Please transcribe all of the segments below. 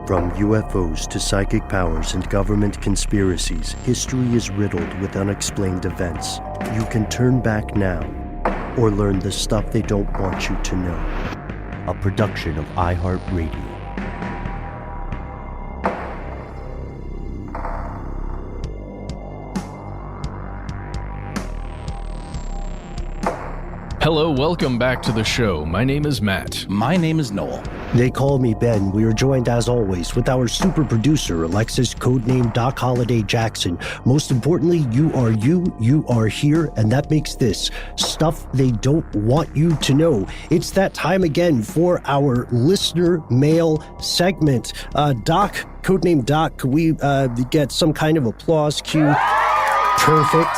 From UFOs to psychic powers and government conspiracies, history is riddled with unexplained events. You can turn back now or learn the stuff they don't want you to know. A production of iHeartRadio. Hello, welcome back to the show. My name is Matt. My name is Noel. They call me Ben. We are joined, as always, with our super producer, Alexis, codename Doc Holliday Jackson. Most importantly, you are here, and that makes this stuff they don't want you to know. It's that time again for our listener mail segment. Doc, codename Doc, could we get some kind of applause cue? Perfect.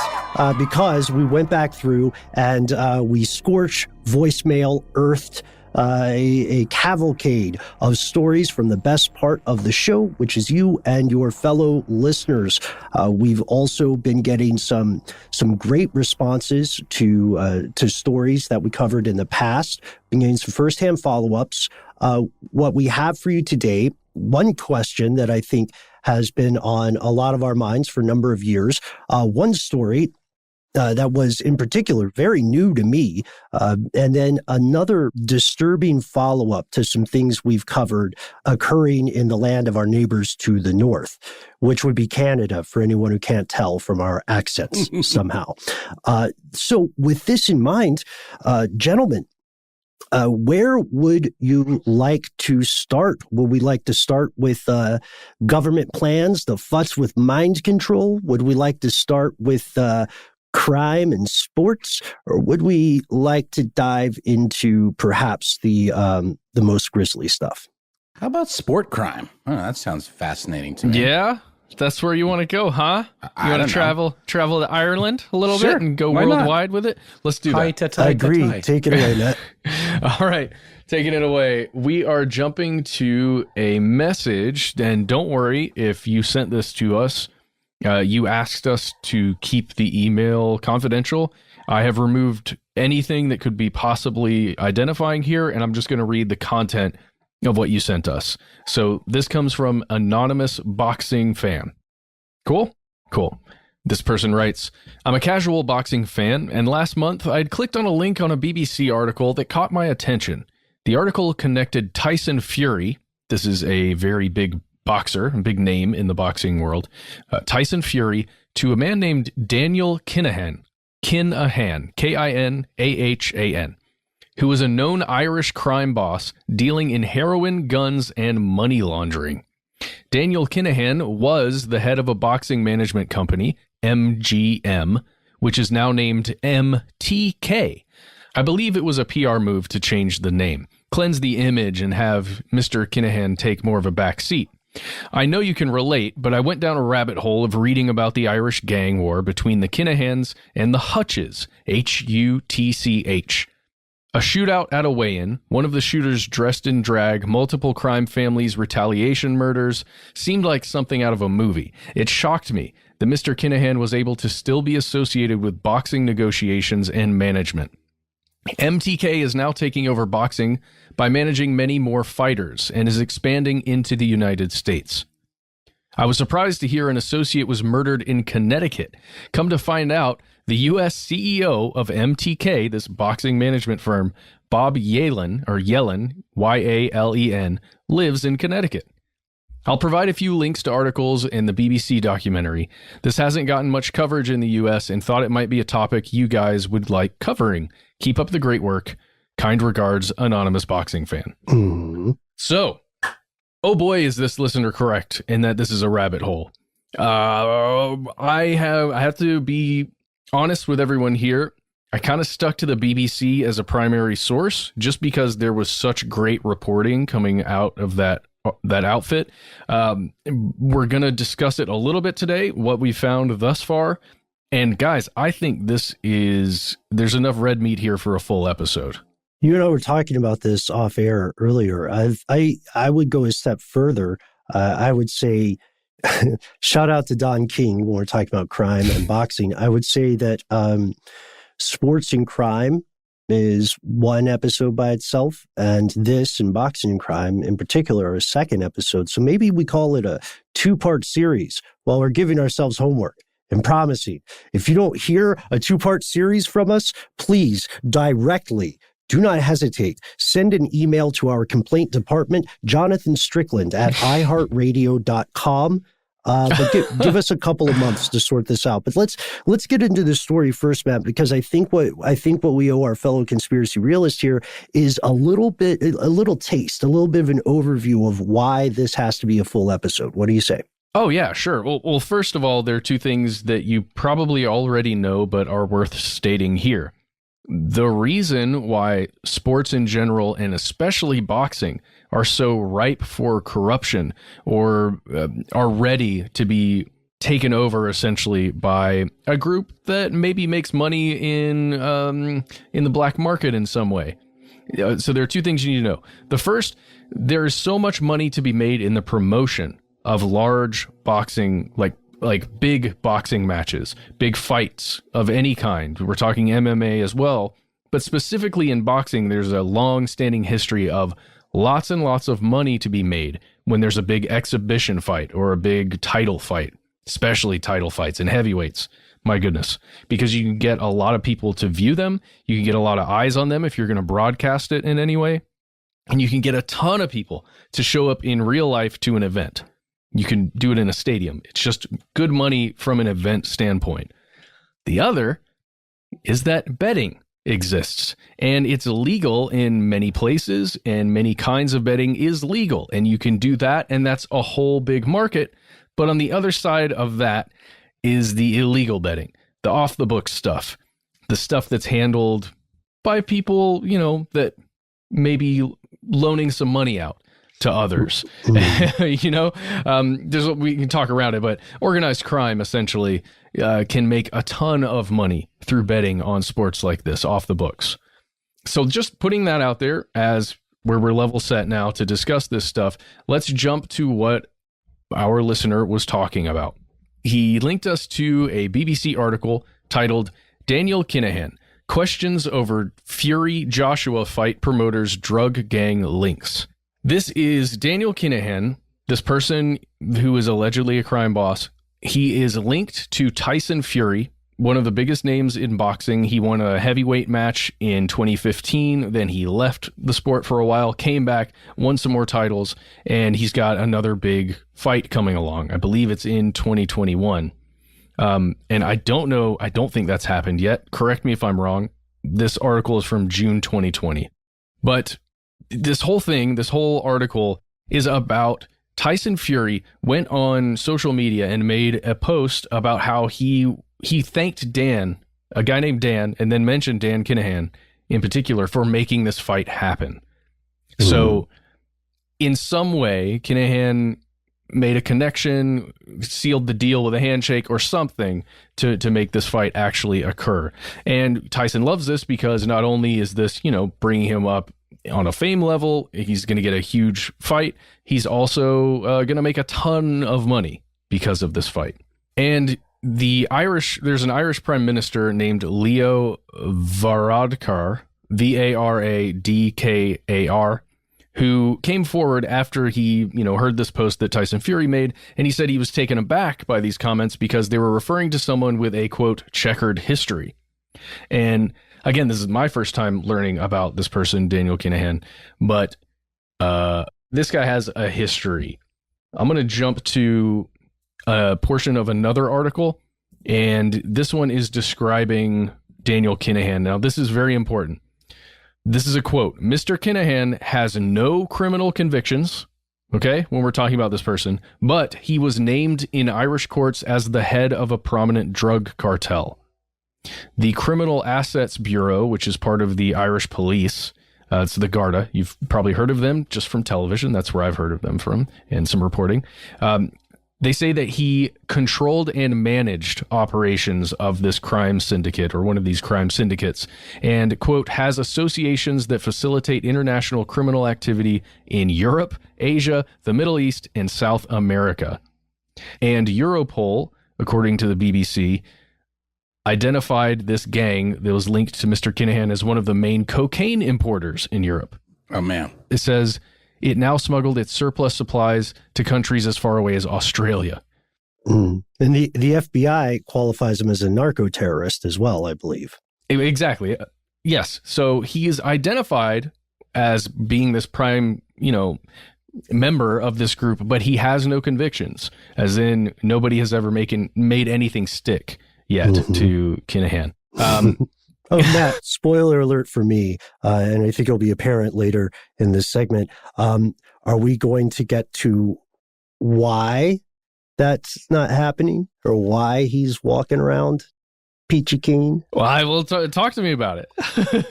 Because we went back through and we scorched, voicemail, earthed a cavalcade of stories from the best part of the show, which is you and your fellow listeners. We've also been getting some great responses to stories that we covered in the past, been getting some firsthand follow-ups. What we have for you today, one question that I think has been on a lot of our minds for a number of years, one story that was in particular very new to me, and then another disturbing follow-up to some things we've covered occurring in the land of our neighbors to the north, which would be Canada for anyone who can't tell from our accents somehow. So with this in mind, gentlemen, where would you like to start? Would we like to start with government plans, the futz with mind control? Would we like to start with crime and sports, or would we like to dive into perhaps the most grisly stuff? How about sport crime? Oh, that sounds fascinating to me. Yeah, that's where you want to go, huh? You want to travel to Ireland a little bit and go worldwide with it? Let's do that. I agree. Take it away, Matt. All right, taking it away. We are jumping to a message, and don't worry if you sent this to us. You asked us to keep the email confidential. I have removed anything that could be possibly identifying here, and I'm just going to read the content of what you sent us. So this comes from Anonymous Boxing Fan. Cool? Cool. This person writes, I'm a casual boxing fan, and last month I'd clicked on a link on a BBC article that caught my attention. The article connected Tyson Fury, this is a very big boxer, a big name in the boxing world, Tyson Fury, to a man named Daniel Kinahan, Kinahan, who was a known Irish crime boss dealing in heroin, guns, and money laundering. Daniel Kinahan was the head of a boxing management company, MGM, which is now named MTK. I believe it was a PR move to change the name, cleanse the image, and have Mr. Kinahan take more of a back seat. I know you can relate, but I went down a rabbit hole of reading about the Irish gang war between the Kinahans and the Hutches, H-U-T-C-H. A shootout at a weigh-in, one of the shooters dressed in drag, multiple crime families, retaliation murders, seemed like something out of a movie. It shocked me that Mr. Kinahan was able to still be associated with boxing negotiations and management. MTK is now taking over boxing by managing many more fighters and is expanding into the United States. I was surprised to hear an associate was murdered in Connecticut. Come to find out, the U.S. CEO of MTK, this boxing management firm, Bob Yalen, Y-A-L-E-N, lives in Connecticut. I'll provide a few links to articles in the BBC documentary. This hasn't gotten much coverage in the U.S. and thought it might be a topic you guys would like covering. Keep up the great work. Kind regards, Anonymous Boxing Fan. Mm-hmm. So, oh boy, is this listener correct in that this is a rabbit hole. I have to be honest with everyone here. I kind of stuck to the BBC as a primary source just because there was such great reporting coming out of that outfit. We're going to discuss it a little bit today, what we found thus far. And guys, I think there's enough red meat here for a full episode. You and I were talking about this off air earlier. I would go a step further. I would say, shout out to Don King when we're talking about crime and boxing. I would say that sports and crime is one episode by itself, and this and Boxing and Crime in particular are a second episode. So maybe we call it a two-part series while we're giving ourselves homework and promising. If you don't hear a two-part series from us, please directly, do not hesitate. Send an email to our complaint department, Jonathan Strickland at iHeartRadio.com. But give us a couple of months to sort this out. But let's get into the story first, Matt, because I think what we owe our fellow conspiracy realists here is a little taste, a little bit of an overview of why this has to be a full episode. What do you say? Oh, yeah, sure. Well, first of all, there are two things that you probably already know but are worth stating here. The reason why sports in general, and especially boxing, are so ripe for corruption or are ready to be taken over essentially by a group that maybe makes money in the black market in some way. So there are two things you need to know. The first, there is so much money to be made in the promotion of large boxing, like big boxing matches, big fights of any kind. We're talking MMA as well, but specifically in boxing, there's a long-standing history of lots and lots of money to be made when there's a big exhibition fight or a big title fight, especially title fights and heavyweights. My goodness, because you can get a lot of people to view them. You can get a lot of eyes on them if you're going to broadcast it in any way. And you can get a ton of people to show up in real life to an event. You can do it in a stadium. It's just good money from an event standpoint. The other is that betting exists, and it's legal in many places, and many kinds of betting is legal, and you can do that, and that's a whole big market. But on the other side of that is the illegal betting, the off-the-books stuff, the stuff that's handled by people, that may be loaning some money out to others. We can talk around it, but organized crime essentially can make a ton of money through betting on sports like this off the books. So just putting that out there as where we're level set now to discuss this stuff, let's jump to what our listener was talking about. He linked us to a BBC article titled Daniel Kinahan, Questions Over Fury Joshua Fight Promoters Drug Gang Links. This is Daniel Kinahan, this person who is allegedly a crime boss. He is linked to Tyson Fury, one of the biggest names in boxing. He won a heavyweight match in 2015. Then he left the sport for a while, came back, won some more titles, and he's got another big fight coming along. I believe it's in 2021. And I don't think that's happened yet. Correct me if I'm wrong. This article is from June 2020. But this whole article is about Tyson Fury went on social media and made a post about how he thanked Dan, a guy named Dan, and then mentioned Dan Kinahan in particular for making this fight happen. Mm. So in some way, Kinahan made a connection, sealed the deal with a handshake or something to make this fight actually occur. And Tyson loves this because not only is this, bringing him up on a fame level, he's going to get a huge fight. He's also going to make a ton of money because of this fight. And there's an Irish prime minister named Leo Varadkar, Varadkar, who came forward after he, heard this post that Tyson Fury made, and he said he was taken aback by these comments because they were referring to someone with a, quote, checkered history. And again, this is my first time learning about this person, Daniel Kinahan, but this guy has a history. I'm going to jump to a portion of another article, and this one is describing Daniel Kinahan. Now, this is very important. This is a quote. Mr. Kinahan has no criminal convictions, okay, when we're talking about this person, but he was named in Irish courts as the head of a prominent drug cartel. The Criminal Assets Bureau, which is part of the Irish police, it's the Garda. You've probably heard of them just from television. That's where I've heard of them from and some reporting. They say that he controlled and managed operations of this crime syndicate or one of these crime syndicates and, quote, has associations that facilitate international criminal activity in Europe, Asia, the Middle East, and South America. And Europol, according to the BBC, identified this gang that was linked to Mr. Kinahan as one of the main cocaine importers in Europe. Oh, man. It says it now smuggled its surplus supplies to countries as far away as Australia. And the FBI qualifies him as a narco-terrorist as well, I believe. Exactly. Yes. So he is identified as being this prime, member of this group, but he has no convictions, as in nobody has ever made anything stick yet to Kinahan. Oh, Matt, spoiler alert for me, and I think it'll be apparent later in this segment. Are we going to get to why that's not happening, or why he's walking around peachy keen? Well, I will talk to me about it.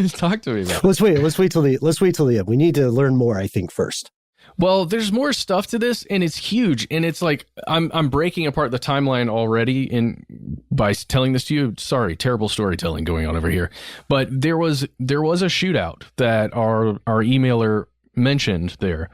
Talk to me about it. Let's wait till the end. We need to learn more, I think, first. Well, there's more stuff to this, and it's huge. And it's like I'm breaking apart the timeline already by telling this to you. Sorry, terrible storytelling going on over here. But there was a shootout that our emailer mentioned there.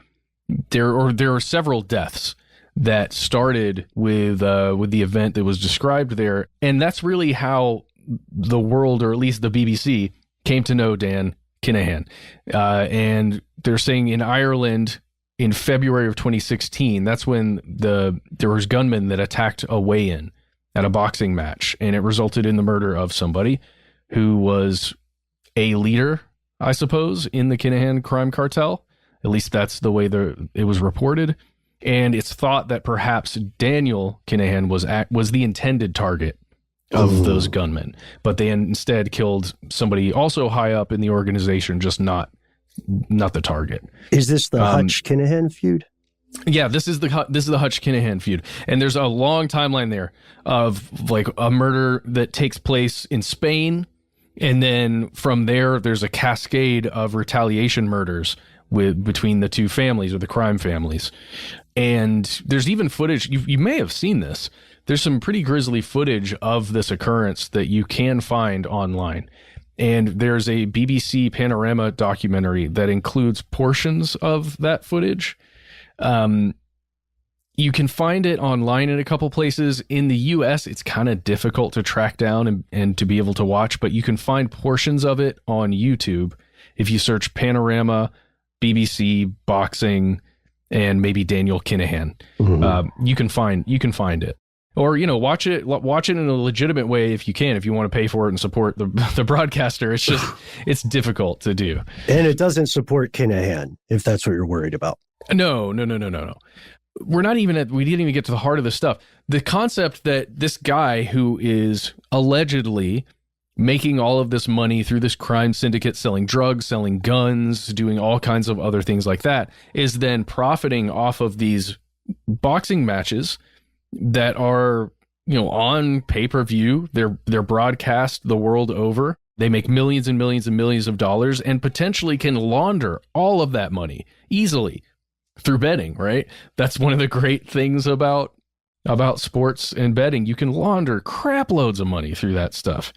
There are several deaths that started with the event that was described there, and that's really how the world, or at least the BBC, came to know Dan Kinahan. And they're saying in Ireland, in February of 2016, that's when there was gunmen that attacked a weigh-in at a boxing match, and it resulted in the murder of somebody who was a leader, I suppose, in the Kinahan crime cartel. At least that's the way it was reported. And it's thought that perhaps Daniel Kinahan was the intended target of those gunmen, but they instead killed somebody also high up in the organization, just not the target. Is this the Hutch Kinahan feud? Yeah, this is the Hutch Kinahan feud, and there's a long timeline there of like a murder that takes place in Spain, and then from there's a cascade of retaliation murders between the two families, or the crime families. And there's even footage, you may have seen this. There's some pretty grisly footage of this occurrence that you can find online. And there's a BBC Panorama documentary that includes portions of that footage. You can find it online in a couple places. In the US, it's kind of difficult to track down and to be able to watch, but you can find portions of it on YouTube. If you search Panorama, BBC, boxing, and maybe Daniel Kinahan, you can find it. Or, watch it in a legitimate way if you can, if you want to pay for it and support the broadcaster. It's just, it's difficult to do. And it doesn't support Kinahan, if that's what you're worried about. No. We didn't even get to the heart of the stuff. The concept that this guy who is allegedly making all of this money through this crime syndicate, selling drugs, selling guns, doing all kinds of other things like that, is then profiting off of these boxing matches that are, on pay-per-view. They're broadcast the world over. They make millions and millions and millions of dollars, and potentially can launder all of that money easily through betting, right? That's one of the great things about sports and betting. You can launder crap loads of money through that stuff.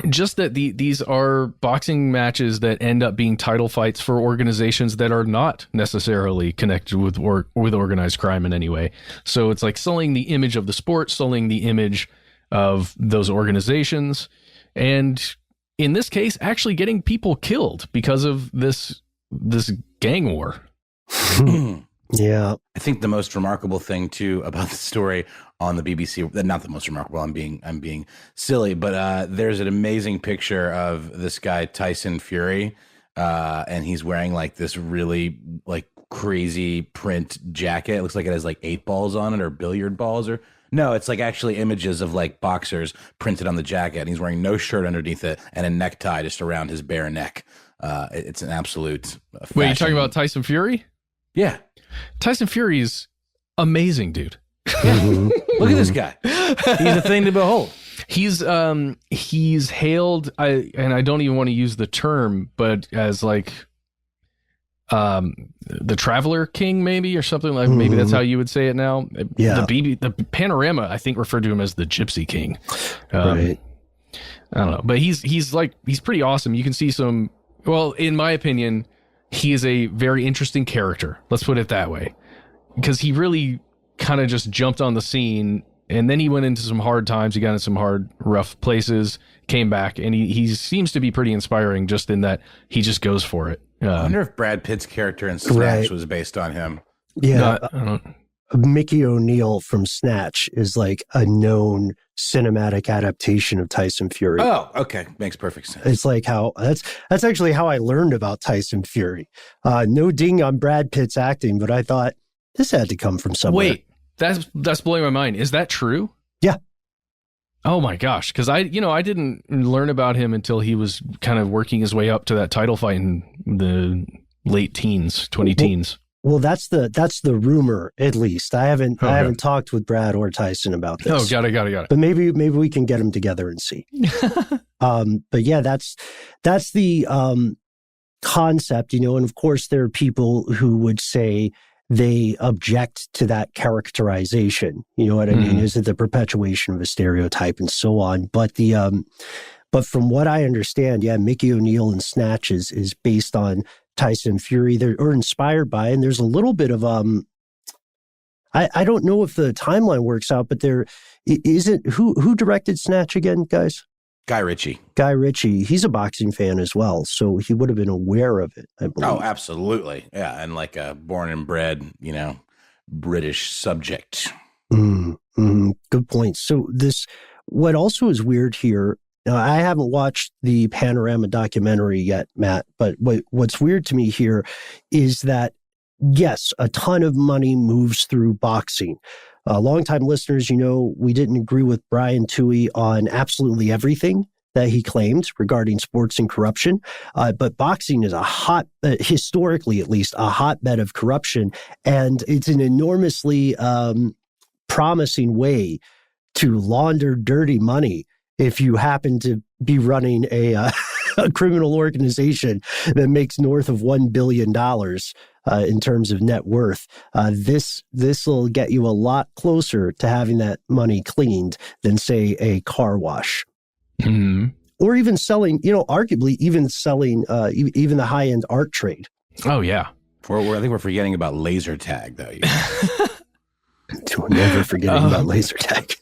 Just that these are boxing matches that end up being title fights for organizations that are not necessarily connected with organized crime in any way. So it's like selling the image of the sport, selling the image of those organizations, and in this case, actually getting people killed because of this gang war. Yeah. I think the most remarkable thing too about the story on the BBC, not the most remarkable, I'm being silly, but there's an amazing picture of this guy, Tyson Fury, and he's wearing like this really like crazy print jacket. It looks like it has like 8 balls on it, or billiard balls, or no, it's like actually images of like boxers printed on the jacket, and he's wearing no shirt underneath it and a necktie just around his bare neck. It's an absolute Wait, you're talking about Tyson Fury? Yeah. Tyson Fury's amazing, dude. Yeah. Look at this guy. He's a thing to behold. He's hailed, and I don't even want to use the term, but as like the Traveler King, maybe, or something like. Maybe that's how you would say it now. Yeah. The Panorama, I think, referred to him as the Gypsy King. Right. I don't know, but he's pretty awesome. You can see some. Well, in my opinion, he is a very interesting character. Let's put it that way, because he really kind of just jumped on the scene and then he went into some hard times. He got in some rough places, came back, and he seems to be pretty inspiring just in that he just goes for it. I wonder if Brad Pitt's character in Snatch was based on him. Yeah. Mickey O'Neill from Snatch is like a known cinematic adaptation of Tyson Fury. Oh, okay. Makes perfect sense. It's like how that's actually how I learned about Tyson Fury. No ding on Brad Pitt's acting, but I thought this had to come from somewhere. Wait, that's blowing my mind. Is that true? Yeah. Oh my gosh, because I didn't learn about him until he was kind of working his way up to that title fight in the late teens, 20-teens. Well, that's the rumor, at least. I haven't talked with Brad or Tyson about this. Oh, got it. But maybe we can get them together and see. But yeah, that's the concept, and of course there are people who would say they object to that characterization. You know what I mean? Is it the perpetuation of a stereotype and so on? But but from what I understand, yeah, Mickey O'Neill in Snatch is based on Tyson Fury, or inspired by, and there's a little bit of I don't know if the timeline works out, but there isn't who directed Snatch again, guys? Guy Ritchie. He's a boxing fan as well, so he would have been aware of it, I believe. Oh, absolutely. Yeah, and like a born and bred, British subject. Good point. So what also is weird here, now, I haven't watched the Panorama documentary yet, Matt, but what's weird to me here is that, yes, a ton of money moves through boxing. Longtime listeners, we didn't agree with Brian Toohey on absolutely everything that he claimed regarding sports and corruption. But boxing is historically at least, a hotbed of corruption. And it's an enormously promising way to launder dirty money if you happen to be running a criminal organization that makes north of $1 billion in terms of net worth. This will get you a lot closer to having that money cleaned than, say, a car wash. Or even selling, arguably even selling even the high-end art trade. Oh, yeah. I think we're forgetting about laser tag, though. We're never forgetting about laser tag.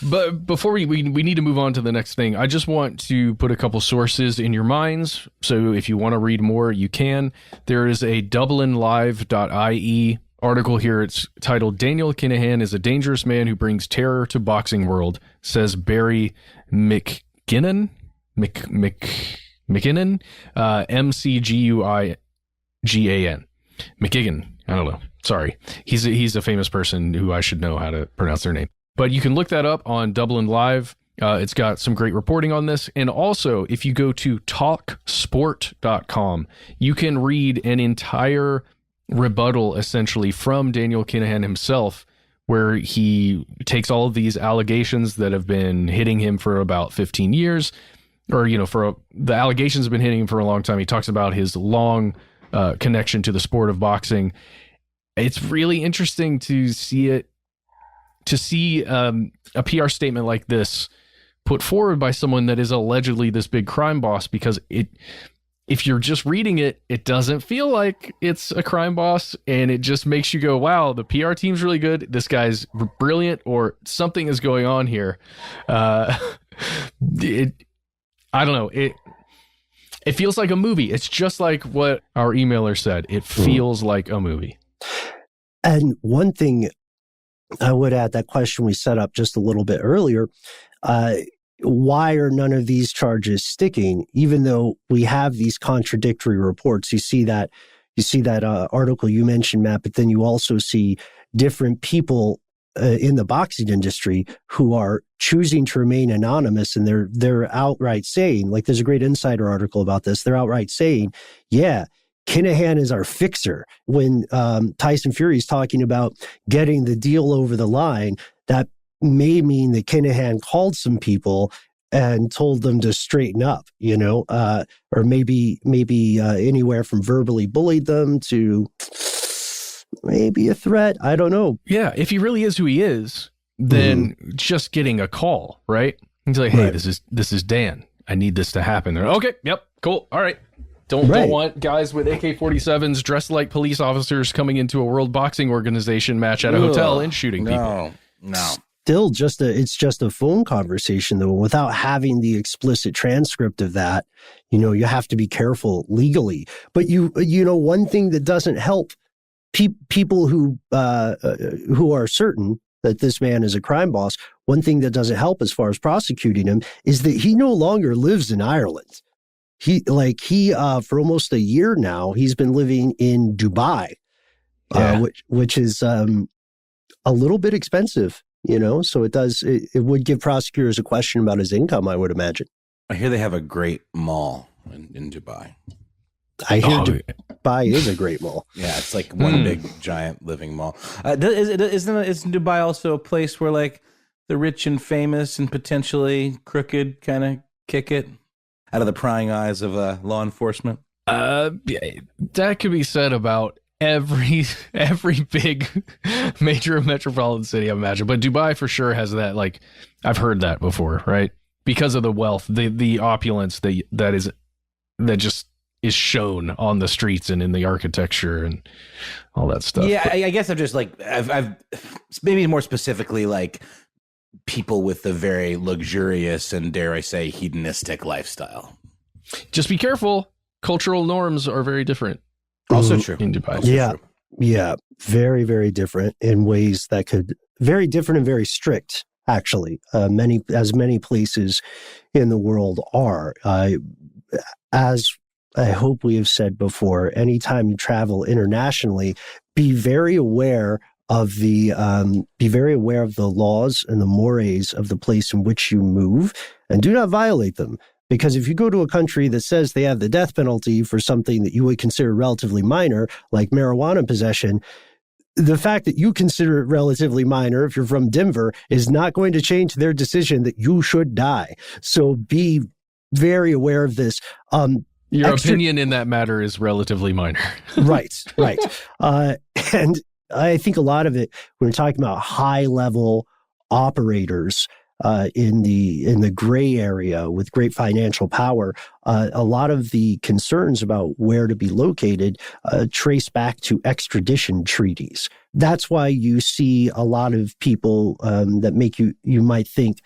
But before we need to move on to the next thing, I just want to put a couple sources in your minds. So if you want to read more, you can. There is a DublinLive.ie article here. It's titled, "Daniel Kinahan is a dangerous man who brings terror to boxing world," says Barry McGinnon. McGinnon? McGuigan. McGigan. I don't know. Sorry. He's a famous person who I should know how to pronounce their name. But you can look that up on Dublin Live. It's got some great reporting on this. And also, if you go to talksport.com, you can read an entire rebuttal, essentially, from Daniel Kinahan himself, where he takes all of these allegations that have been hitting him for about 15 years, or, the allegations have been hitting him for a long time. He talks about his long connection to the sport of boxing. It's really interesting to see a PR statement like this put forward by someone that is allegedly this big crime boss, because if you're just reading it, it doesn't feel like it's a crime boss, and it just makes you go, wow, the PR team's really good, this guy's brilliant, or something is going on here. I don't know. It feels like a movie. It's just like what our emailer said. It feels like a movie. And one thing I would add, that question we set up just a little bit earlier, why are none of these charges sticking, even though we have these contradictory reports? You see that article you mentioned, Matt, but then you also see different people in the boxing industry who are choosing to remain anonymous, and they're outright saying, like, there's a great Insider article about this. They're outright saying, yeah, Kinahan is our fixer. When Tyson Fury is talking about getting the deal over the line, that may mean that Kinahan called some people and told them to straighten up, or maybe anywhere from verbally bullied them to maybe a threat. I don't know. Yeah, if he really is who he is, then just getting a call, right? He's like, hey, right, this is Dan. I need this to happen. They're okay, yep, cool, all right. Don't want guys with AK-47s dressed like police officers coming into a World Boxing Organization match at a hotel and shooting people. No. Still it's just a phone conversation though, without having the explicit transcript of that. You have to be careful legally. But one thing that doesn't help people who are certain that this man is a crime boss, one thing that doesn't help as far as prosecuting him is that he no longer lives in Ireland. He for almost a year now, he's been living in Dubai, which is a little bit expensive, so it would give prosecutors a question about his income, I would imagine. I hear they have a great mall in Dubai. I hear Dubai is a great mall. Yeah, it's like one big giant living mall. Isn't Dubai also a place where like the rich and famous and potentially crooked kind of kick it out of the prying eyes of law enforcement? That could be said about every big major metropolitan city, I imagine. But Dubai for sure has that. Like, I've heard that before, right? Because of the wealth, the opulence that just is shown on the streets and in the architecture and all that stuff. Yeah, I guess I'm just like I've maybe more specifically like people with a very luxurious and, dare I say, hedonistic lifestyle. Just be careful. Cultural norms are very different. Also true. In Dubai. True. Yeah. Very, very different in ways that very different and very strict, actually. Many places in the world are. As I hope we have said before, anytime you travel internationally, be very aware of the laws and the mores of the place in which you move, and do not violate them. Because if you go to a country that says they have the death penalty for something that you would consider relatively minor, like marijuana possession, the fact that you consider it relatively minor, if you're from Denver, is not going to change their decision that you should die. So be very aware of this. Your opinion in that matter is relatively minor. Right. And I think a lot of it, when we're talking about high-level operators in the gray area with great financial power, a lot of the concerns about where to be located trace back to extradition treaties. That's why you see a lot of people that make you might think,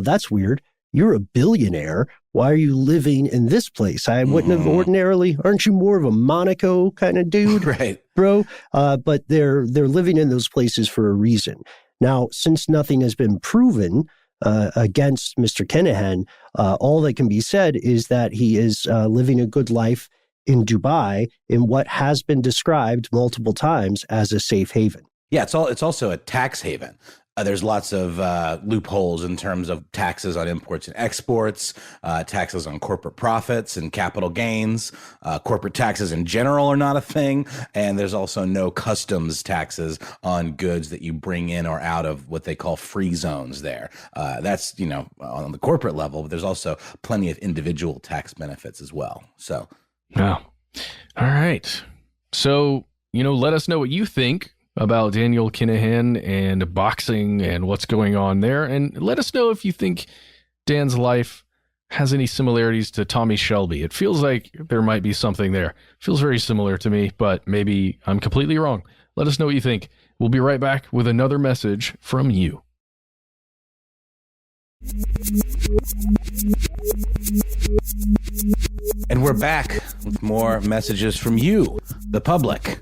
that's weird. You're a billionaire. Why are you living in this place? I wouldn't have ordinarily. Aren't you more of a Monaco kind of dude, right, bro? But they're living in those places for a reason. Now, since nothing has been proven against Mr. Kinahan, all that can be said is that he is living a good life in Dubai in what has been described multiple times as a safe haven. Yeah, it's also a tax haven. There's lots of loopholes in terms of taxes on imports and exports, taxes on corporate profits and capital gains. Corporate taxes in general are not a thing. And there's also no customs taxes on goods that you bring in or out of what they call free zones there. That's, on the corporate level, but there's also plenty of individual tax benefits as well. So. Wow. All right. So, let us know what you think about Daniel Kinahan and boxing and what's going on there. And let us know if you think Dan's life has any similarities to Tommy Shelby. It feels like there might be something there. Feels very similar to me, but maybe I'm completely wrong. Let us know what you think. We'll be right back with another message from you. And we're back with more messages from you, the public.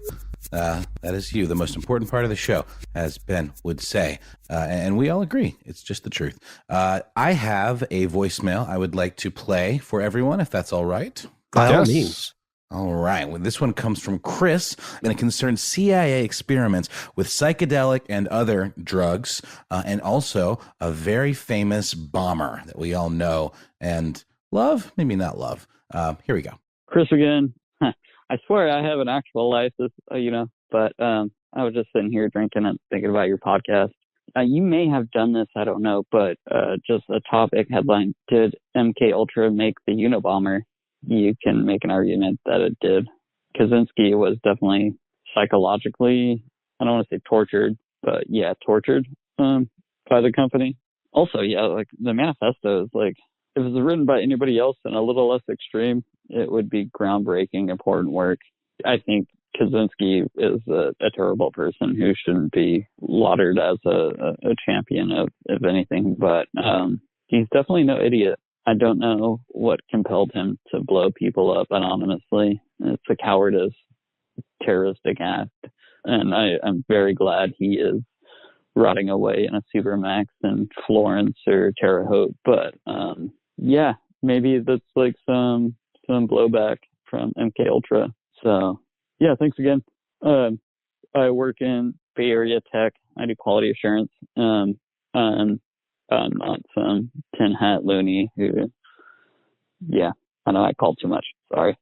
That is you, the most important part of the show, as Ben would say. And we all agree. It's just the truth. I have a voicemail I would like to play for everyone, if that's all right. By all means. All right. Well, this one comes from Chris, and it concerns CIA experiments with psychedelic and other drugs, and also a very famous bomber that we all know and love. Maybe not love. Here we go. Chris again. I swear I have an actual life, but I was just sitting here drinking and thinking about your podcast. You may have done this, I don't know, but just a topic headline, did MKUltra make the Unabomber? You can make an argument that it did. Kaczynski was definitely psychologically, I don't want to say tortured, but yeah, tortured by the company. Also, yeah, like the manifesto is like, if it was written by anybody else and a little less extreme, it would be groundbreaking, important work. I think Kaczynski is a terrible person who shouldn't be lauded as a champion of anything, but he's definitely no idiot. I don't know what compelled him to blow people up anonymously. It's a cowardice, terroristic act, and I'm very glad he is rotting away in a Supermax in Florence or Terre Haute. But yeah, maybe that's like some blowback from MKUltra. So yeah, thanks again. I work in Bay Area tech. I do quality assurance. I'm not some tin hat loony who, yeah, I know I called too much. Sorry.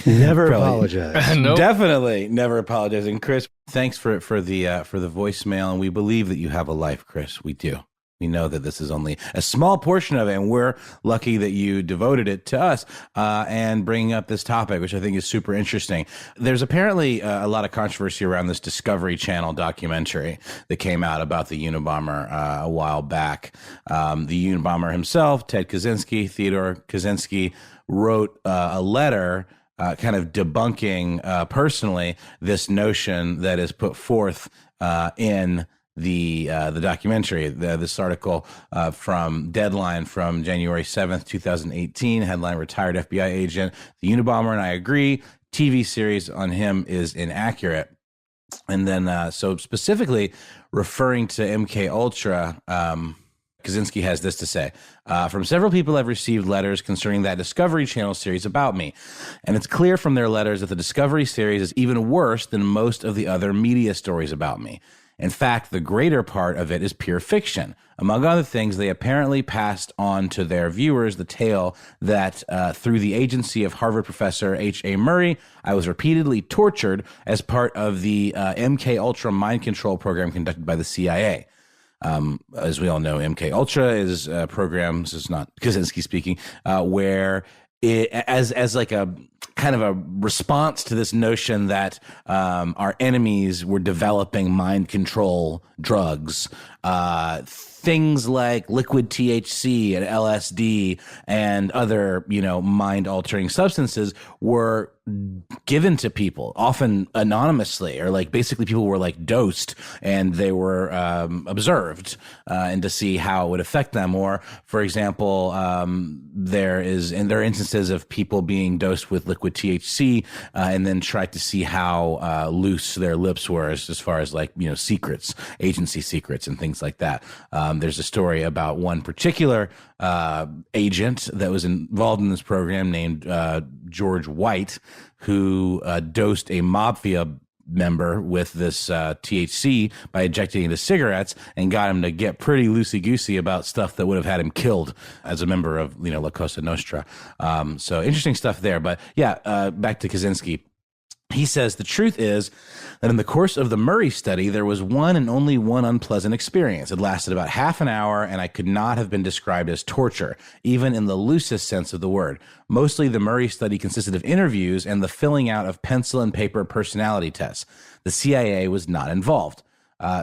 Never apologize. Nope. Definitely never apologizing. Chris, thanks for the voicemail, and we believe that you have a life, Chris. We do. We know that this is only a small portion of it, and we're lucky that you devoted it to us and bringing up this topic, which I think is super interesting. There's apparently a lot of controversy around this Discovery Channel documentary that came out about the Unabomber a while back. The Unabomber himself, Ted Kaczynski, Theodore Kaczynski, wrote a letter kind of debunking personally this notion that is put forth in the documentary. This article from Deadline from January 7th, 2018, headline, Retired FBI Agent, the Unabomber and I agree, TV series on him is inaccurate. And then, so specifically referring to MKUltra, Kaczynski has this to say. From several people I've received letters concerning that Discovery Channel series about me. And it's clear from their letters that the Discovery series is even worse than most of the other media stories about me. In fact, the greater part of it is pure fiction. Among other things, they apparently passed on to their viewers the tale that through the agency of Harvard professor H.A. Murray, I was repeatedly tortured as part of the MKUltra mind control program conducted by the CIA. As we all know, MKUltra is a program, this is not Kaczynski speaking, where it, as like a kind of a response to this notion that our enemies were developing mind control drugs, things like liquid THC and LSD and other, mind altering substances were given to people, often anonymously, or like basically people were like dosed and they were observed and to see how it would affect them. Or, for example, there are instances of people being dosed with liquid THC and then tried to see how loose their lips were as far as like, secrets, agency secrets and things like that. There's a story about one particular agent that was involved in this program named George White, who dosed a mafia member with this THC by injecting into cigarettes and got him to get pretty loosey-goosey about stuff that would have had him killed as a member of, La Cosa Nostra. So interesting stuff there. But yeah, back to Kaczynski. He says, the truth is that in the course of the Murray study, there was one and only one unpleasant experience. It lasted about half an hour, and I could not have been described as torture, even in the loosest sense of the word. Mostly the Murray study consisted of interviews and the filling out of pencil and paper personality tests. The CIA was not involved.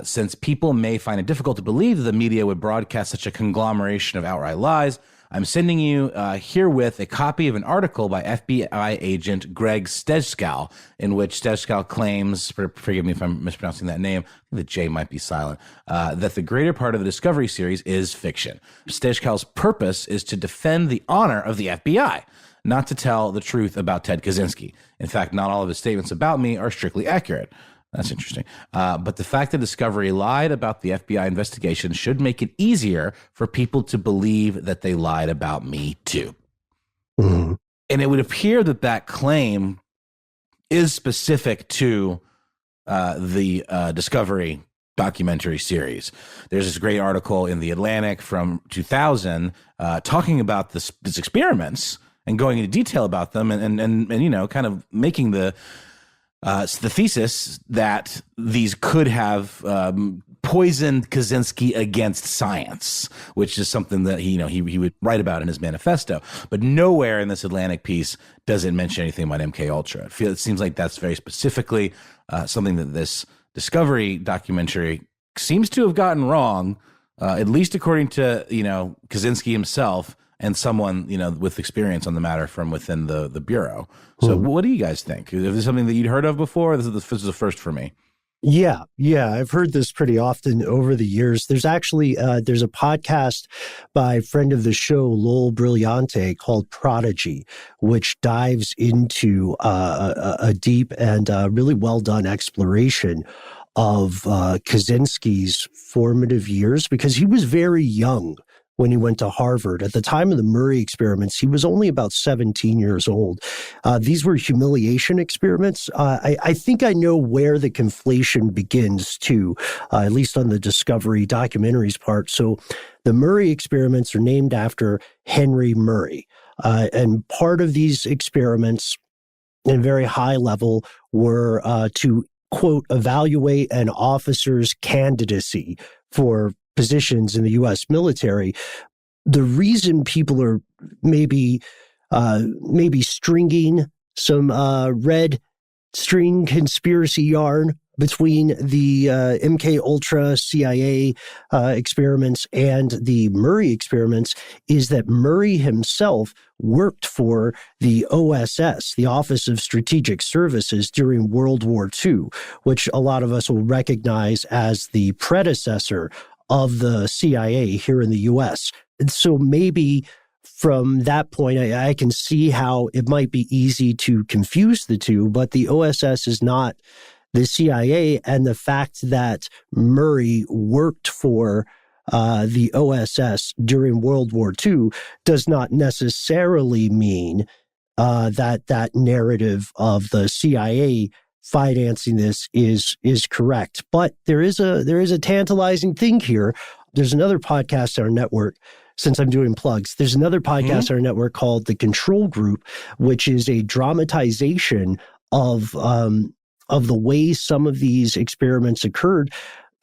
Since people may find it difficult to believe that the media would broadcast such a conglomeration of outright lies, I'm sending you herewith a copy of an article by FBI agent Greg Stejskal, in which Stejskal claims, forgive me if I'm mispronouncing that name, the J might be silent, that the greater part of the Discovery series is fiction. Stejskal's purpose is to defend the honor of the FBI, not to tell the truth about Ted Kaczynski. In fact, not all of his statements about me are strictly accurate. That's interesting. But the fact that Discovery lied about the FBI investigation should make it easier for people to believe that they lied about me too. Mm-hmm. And it would appear that that claim is specific to the Discovery documentary series. There's this great article in The Atlantic from 2000 talking about these experiments and going into detail about them and kind of making the thesis that these could have poisoned Kaczynski against science, which is something that he would write about in his manifesto. But nowhere in this Atlantic piece does it mention anything about MKUltra. It seems like that's very specifically something that this Discovery documentary seems to have gotten wrong, at least according to Kaczynski himself. and someone, with experience on the matter from within the Bureau. So what do you guys think? Is this something that you'd heard of before? This is the first for me. Yeah, I've heard this pretty often over the years. There's actually there's a podcast by a friend of the show, Lowell Brillante, called Prodigy, which dives into a deep and really well done exploration of Kaczynski's formative years, because he was very young when he went to Harvard. At the time of the Murray experiments, he was only about 17 years old. These were humiliation experiments. I think I know where the conflation begins too, at least on the Discovery documentaries part. So the Murray experiments are named after Henry Murray. And part of these experiments, in very high level, were to, quote, evaluate an officer's candidacy for positions in the U.S. military. The reason people are maybe stringing some red string conspiracy yarn between the MKUltra CIA experiments and the Murray experiments is that Murray himself worked for the OSS, the Office of Strategic Services, during World War II, which a lot of us will recognize as the predecessor of the CIA here in the U.S. And so maybe from that point, I can see how it might be easy to confuse the two, but the OSS is not the CIA, and the fact that Murray worked for the OSS during World War II does not necessarily mean that narrative of the CIA financing this is correct. But there is a tantalizing thing here. There's another podcast on our network, since I'm doing plugs, there's another podcast on our network called The Control Group, which is a dramatization of the way some of these experiments occurred.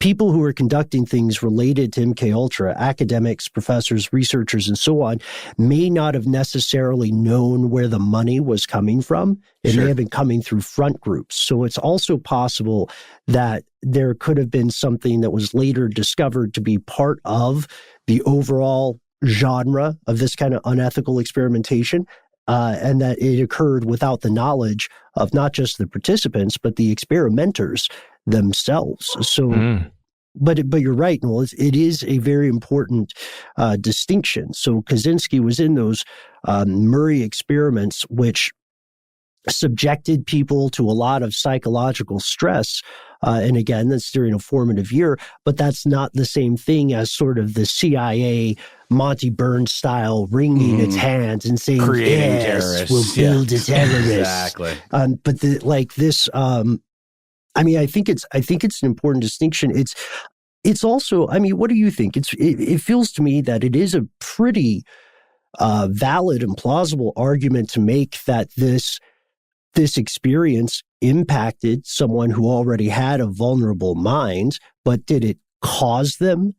People who are conducting things related to MKUltra, academics, professors, researchers, and so on, may not have necessarily known where the money was coming from. It may have been coming through front groups. So it's also possible that there could have been something that was later discovered to be part of the overall genre of this kind of unethical experimentation, and that it occurred without the knowledge of not just the participants, but the experimenters themselves. So, but you're right, Noel. It is a very important distinction. So Kaczynski was in those Murray experiments, which subjected people to a lot of psychological stress. And again, that's during a formative year, but that's not the same thing as sort of the CIA Monty Burns style wringing its hands and saying, creating yes, terrorists. we'll build a terrorist. Exactly. But this, I mean, I think it's an important distinction. It's also, I mean, what do you think? It feels to me that it is a pretty valid and plausible argument to make that this experience impacted someone who already had a vulnerable mind, but did it cause them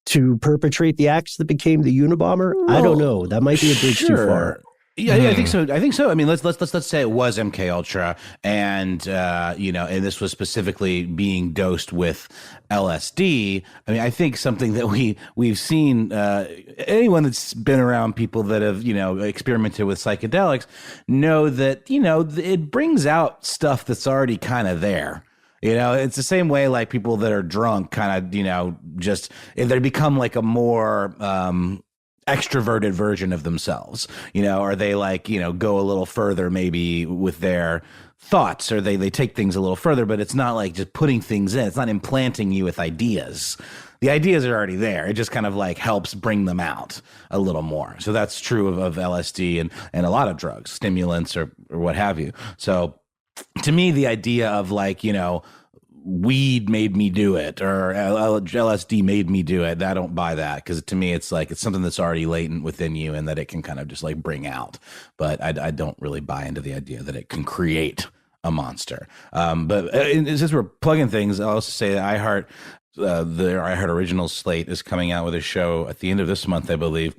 to perpetrate the acts that became the Unabomber? Well, I don't know. That might be a bridge too far. Yeah, I think so. I mean, let's say it was MKUltra, and and this was specifically being dosed with LSD. I mean, I think something that we've seen, anyone that's been around people that have experimented with psychedelics know that it brings out stuff that's already kind of there. It's the same way like people that are drunk kind of just they become like a more extroverted version of themselves, or they go a little further maybe with their thoughts, or they take things a little further, but it's not like just putting things in. It's not implanting you with ideas. The ideas are already there. It just kind of like helps bring them out a little more. So that's true of LSD and a lot of drugs, stimulants or what have you. So to me, the idea of weed made me do it, or LSD made me do it, I don't buy that, because to me it's something that's already latent within you and that it can kind of just bring out. But I don't really buy into the idea that it can create a monster. But since we're plugging things, I'll also say that their iHeart Originals slate is coming out with a show at the end of this month, I believe,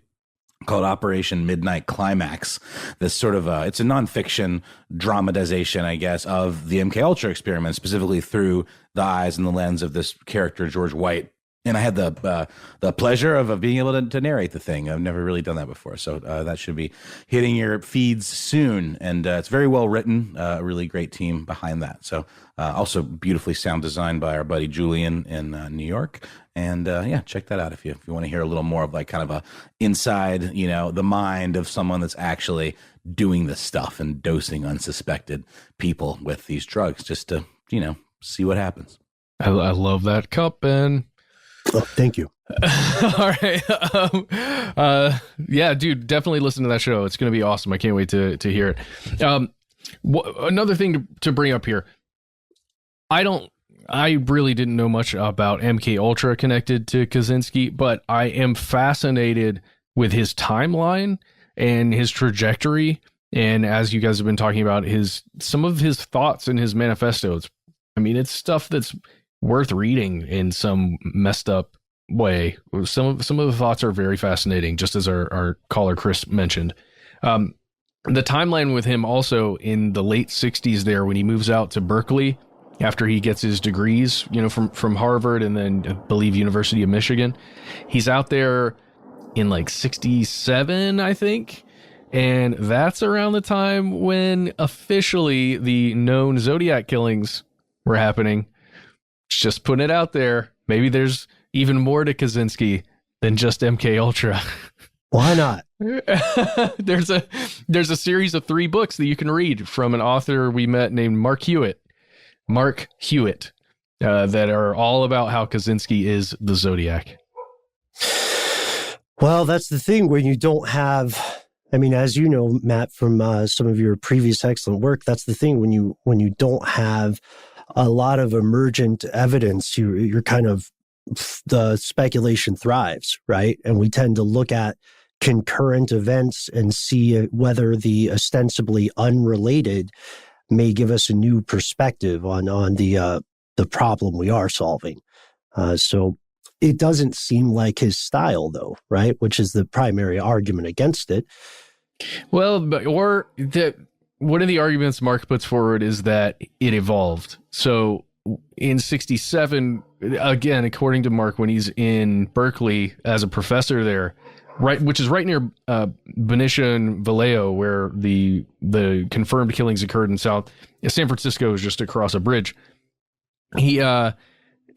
called Operation Midnight Climax. This sort of it's a nonfiction dramatization, I guess, of the MKUltra experiment, specifically through the eyes and the lens of this character, George White, And I had the pleasure of being able to narrate the thing. I've never really done that before. So that should be hitting your feeds soon. And it's very well written, a really great team behind that. So also beautifully sound designed by our buddy Julian in New York. And yeah, check that out if you want to hear a little more of like kind of a inside, the mind of someone that's actually doing this stuff and dosing unsuspected people with these drugs just to, see what happens. I love that cup, Ben. Oh, thank you. All right. Yeah, dude, definitely listen to that show. It's going to be awesome. I can't wait to hear it. Another thing to bring up here. I really didn't know much about MKUltra connected to Kaczynski, but I am fascinated with his timeline and his trajectory. And as you guys have been talking about, some of his thoughts in his manifestos. I mean, it's stuff that's worth reading in some messed up way. Some of the thoughts are very fascinating, just as our caller Chris mentioned. The timeline with him also in the late 60s there, when he moves out to Berkeley after he gets his degrees, from Harvard and then I believe University of Michigan. He's out there in like 67, I think. And that's around the time when officially the known Zodiac killings were happening. Just putting it out there. Maybe there's even more to Kaczynski than just MKUltra. Why not? There's a series of 3 books that you can read from an author we met named Mark Hewitt, that are all about how Kaczynski is the Zodiac. Well, that's the thing when you don't have, I mean, as you know, Matt, from some of your previous excellent work, that's the thing when you don't have a lot of emergent evidence, you're kind of, the speculation thrives, right? And we tend to look at concurrent events and see whether the ostensibly unrelated may give us a new perspective on the problem we are solving. So it doesn't seem like his style, though, right? Which is the primary argument against it. Well, one of the arguments Mark puts forward is that it evolved. So in 67, again, according to Mark, when he's in Berkeley as a professor there, right, which is right near Benicia and Vallejo, where the confirmed killings occurred in San Francisco is just across a bridge. He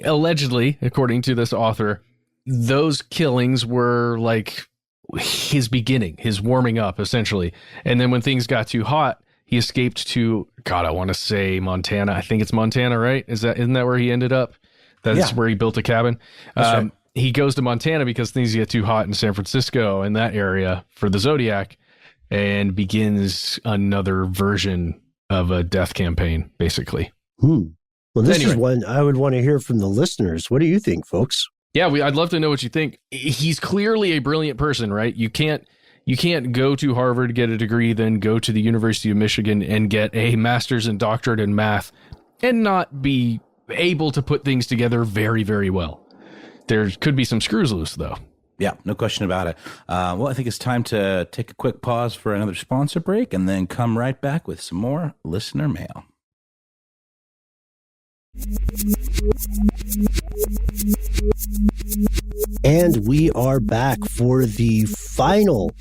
allegedly, according to this author, those killings were like his beginning, his warming up, essentially. And then when things got too hot, he escaped to, God, I want to say Montana. I think it's Montana, right? Isn't that where he ended up? That's where he built a cabin. Right. He goes to Montana because things get too hot in San Francisco and that area for the Zodiac, and begins another version of a death campaign, basically. Well, this is one I would want to hear from the listeners. What do you think, folks? Yeah, I'd love to know what you think. He's clearly a brilliant person, right? You can't go to Harvard, get a degree, then go to the University of Michigan and get a master's and doctorate in math and not be able to put things together very, very well. There could be some screws loose, though. Yeah, no question about it. Well, I think it's time to take a quick pause for another sponsor break and then come right back with some more listener mail. And we are back for the final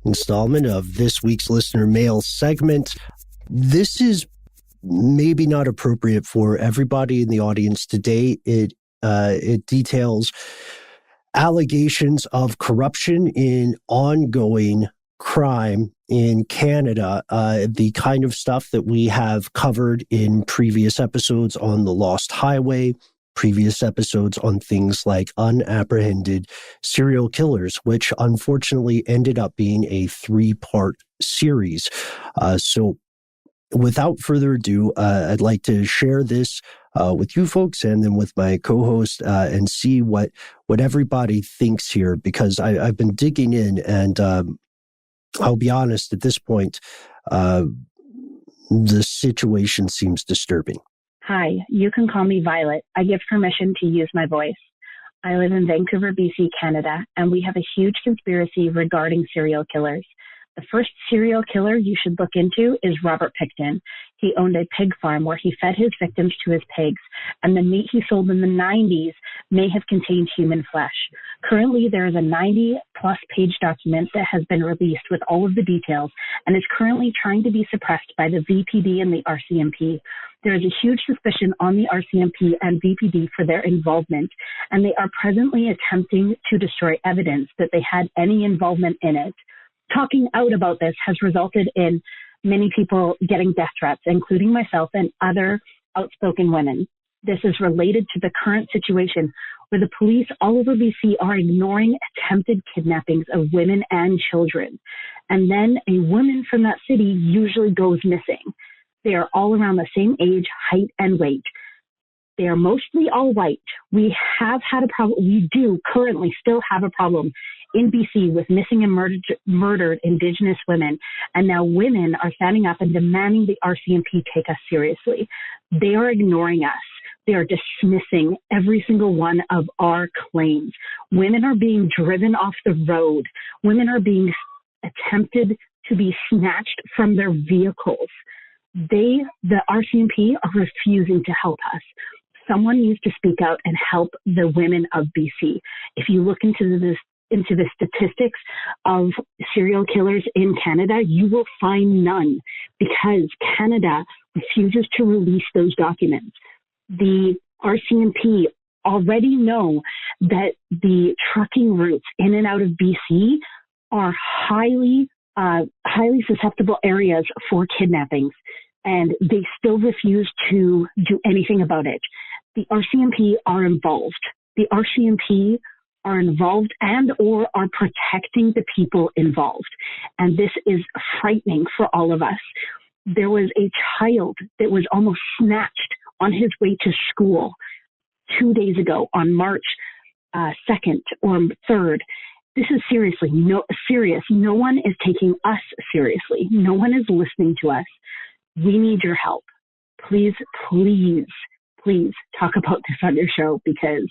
installment of this week's listener mail segment. This is maybe not appropriate for everybody in the audience today. It details allegations of corruption in ongoing crime in Canada, the kind of stuff that we have covered in previous episodes on the Lost Highway, previous episodes on things like unapprehended serial killers, which unfortunately ended up being a 3-part series. So without further ado, I'd like to share this with you folks and then with my co-host and see what everybody thinks here, because I've been digging in, and I'll be honest, at this point, the situation seems disturbing. Hi, you can call me Violet. I give permission to use my voice. I live in Vancouver, BC, Canada, and we have a huge conspiracy regarding serial killers. The first serial killer you should look into is Robert Pickton. He owned a pig farm where he fed his victims to his pigs, and the meat he sold in the 90s may have contained human flesh. Currently, there is a 90-plus page document that has been released with all of the details and is currently trying to be suppressed by the VPD and the RCMP. There is a huge suspicion on the RCMP and VPD for their involvement, and they are presently attempting to destroy evidence that they had any involvement in it. Talking out about this has resulted in many people getting death threats, including myself and other outspoken women. This is related to the current situation where the police all over BC are ignoring attempted kidnappings of women and children. And then a woman from that city usually goes missing. They are all around the same age, height, and weight. They are mostly all white. We have had a problem. We do currently still have a problem in BC with missing and murdered Indigenous women. And now women are standing up and demanding the RCMP take us seriously. They are ignoring us. They are dismissing every single one of our claims. Women are being driven off the road. Women are being attempted to be snatched from their vehicles. The RCMP, are refusing to help us. Someone needs to speak out and help the women of BC. If you look into the statistics of serial killers in Canada, you will find none because Canada refuses to release those documents. The RCMP already know that the trucking routes in and out of BC are highly susceptible areas for kidnappings, and they still refuse to do anything about it. The RCMP are involved. The RCMP are involved and or are protecting the people involved. And this is frightening for all of us. There was a child that was almost snatched on his way to school 2 days ago on March 2nd or 3rd. This is serious. No one is taking us seriously. No one is listening to us. We need your help. Please talk about this on your show because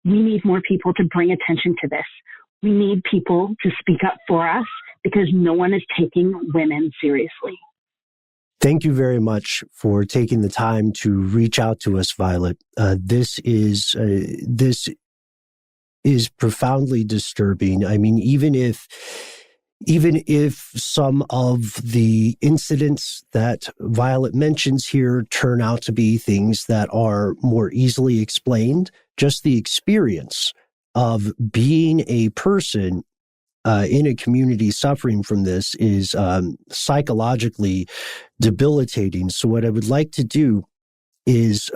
we need more people to bring attention to this. We need people to speak up for us because no one is taking women seriously. Thank you very much for taking the time to reach out to us, Violet. This is profoundly disturbing. I mean, even if some of the incidents that Violet mentions here turn out to be things that are more easily explained, just the experience of being a person in a community suffering from this is psychologically debilitating. So what I would like to do is,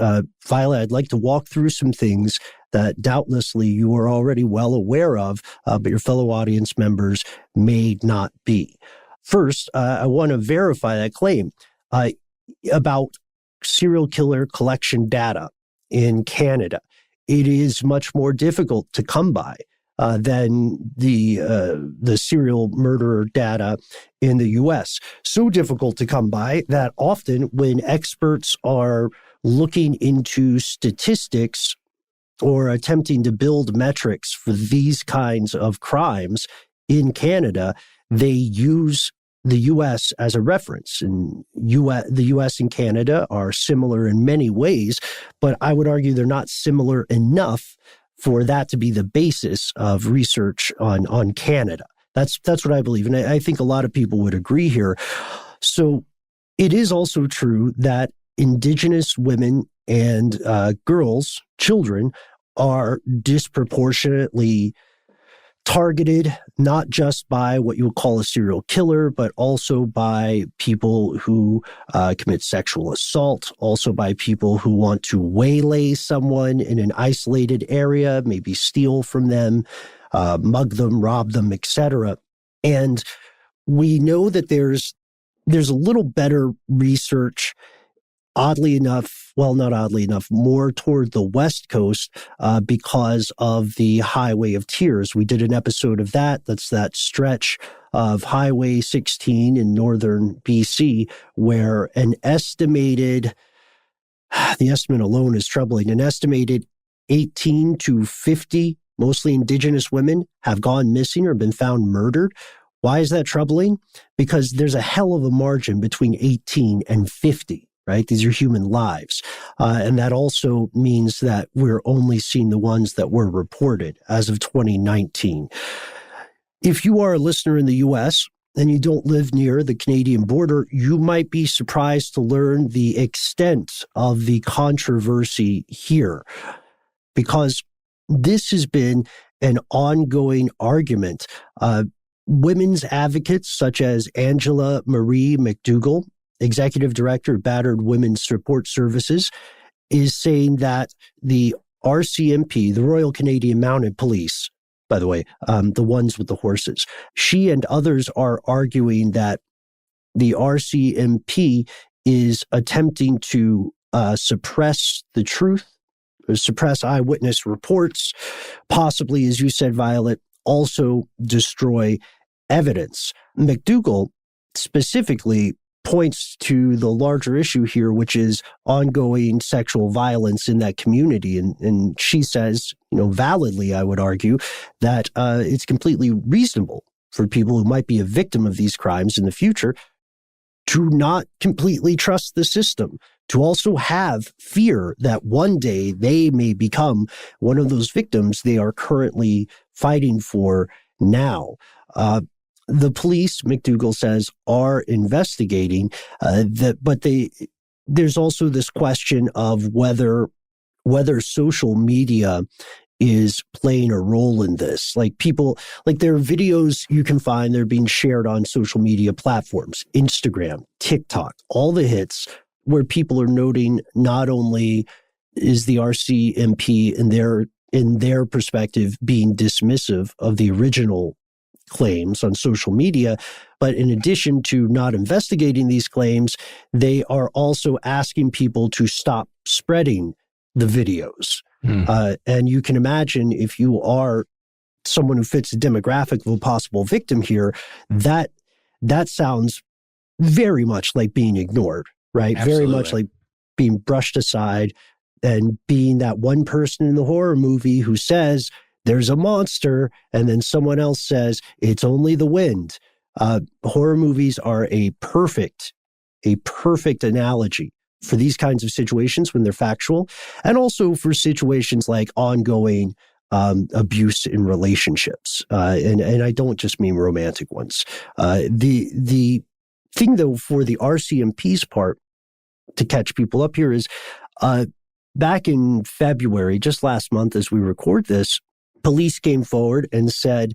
Violet, I'd like to walk through some things that doubtlessly you are already well aware of, but your fellow audience members may not be. First, I want to verify that claim about serial killer collection data in Canada. It is much more difficult to come by than the serial murderer data in the U.S. So difficult to come by that often when experts are looking into statistics or attempting to build metrics for these kinds of crimes in Canada, they use the U.S. as a reference. And the U.S. and Canada are similar in many ways, but I would argue they're not similar enough for that to be the basis of research on Canada. That's what I believe. And I think a lot of people would agree here. So it is also true that Indigenous women and girls, children, are disproportionately targeted, not just by what you would call a serial killer, but also by people who commit sexual assault, also by people who want to waylay someone in an isolated area, maybe steal from them, mug them, rob them, etc. And we know that there's a little better research, oddly enough, well, not oddly enough, more toward the West Coast because of the Highway of Tears. We did an episode of that. That's that stretch of Highway 16 in northern BC, where the estimate alone is troubling, an estimated 18 to 50, mostly Indigenous women, have gone missing or been found murdered. Why is that troubling? Because there's a hell of a margin between 18 and 50. right? These are human lives. And that also means that we're only seeing the ones that were reported as of 2019. If you are a listener in the U.S., and you don't live near the Canadian border, you might be surprised to learn the extent of the controversy here, because this has been an ongoing argument. Women's advocates such as Angela Marie McDougall, executive director of Battered Women's Support Services, is saying that the RCMP, the Royal Canadian Mounted Police, by the way, the ones with the horses. She and others are arguing that the RCMP is attempting to suppress the truth, or suppress eyewitness reports, possibly, as you said, Violet, also destroy evidence. McDougall specifically points to the larger issue here, which is ongoing sexual violence in that community. And she says, validly, I would argue, that it's completely reasonable for people who might be a victim of these crimes in the future to not completely trust the system, to also have fear that one day they may become one of those victims they are currently fighting for now. The police, McDougall says, are investigating but there's also this question of whether social media is playing a role in this. Like there are videos you can find, they're being shared on social media platforms, Instagram, TikTok, all the hits, where people are noting not only is the RCMP in their perspective being dismissive of the original claims on social media, but in addition to not investigating these claims, they are also asking people to stop spreading the videos. And you can imagine, if you are someone who fits the demographic of a possible victim here, that sounds very much like being ignored, right? Absolutely. Very much like being brushed aside and being that one person in the horror movie who says, there's a monster, and then someone else says, it's only the wind. Horror movies are a perfect analogy for these kinds of situations when they're factual, and also for situations like ongoing abuse in relationships. And I don't just mean romantic ones. The thing, though, for the RCMP's part, to catch people up here, is back in February, just last month as we record this, police came forward and said,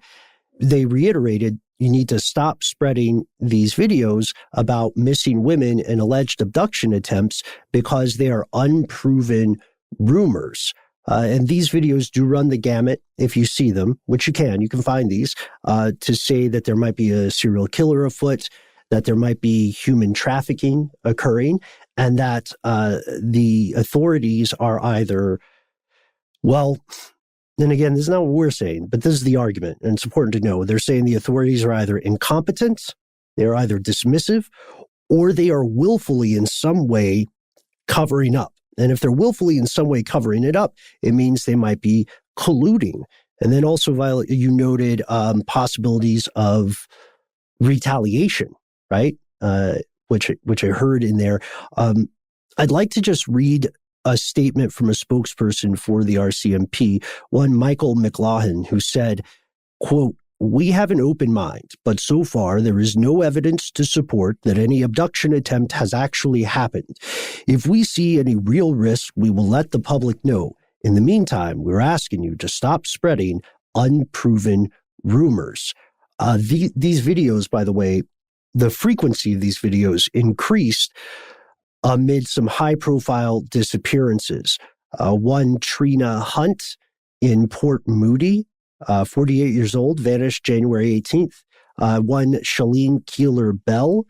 they reiterated, you need to stop spreading these videos about missing women and alleged abduction attempts because they are unproven rumors. And these videos do run the gamut, if you see them, which you can find these, to say that there might be a serial killer afoot, that there might be human trafficking occurring, and that the authorities are either, and again, this is not what we're saying, but this is the argument, and it's important to know. They're saying the authorities are either incompetent, they're either dismissive, or they are willfully in some way covering up. And if they're willfully in some way covering it up, it means they might be colluding. And then also, Violet, you noted possibilities of retaliation, right? Which I heard in there. I'd like to just read a statement from a spokesperson for the RCMP, one Michael McLaughlin, who said, quote, "We have an open mind, but so far there is no evidence to support that any abduction attempt has actually happened. If we see any real risk, we will let the public know. In the meantime, we're asking you to stop spreading unproven rumors." These videos, by the way, the frequency of these videos increased amid some high-profile disappearances. One, Trina Hunt in Port Moody, 48 years old, vanished January 18th. One, Shalene Keeler-Bell,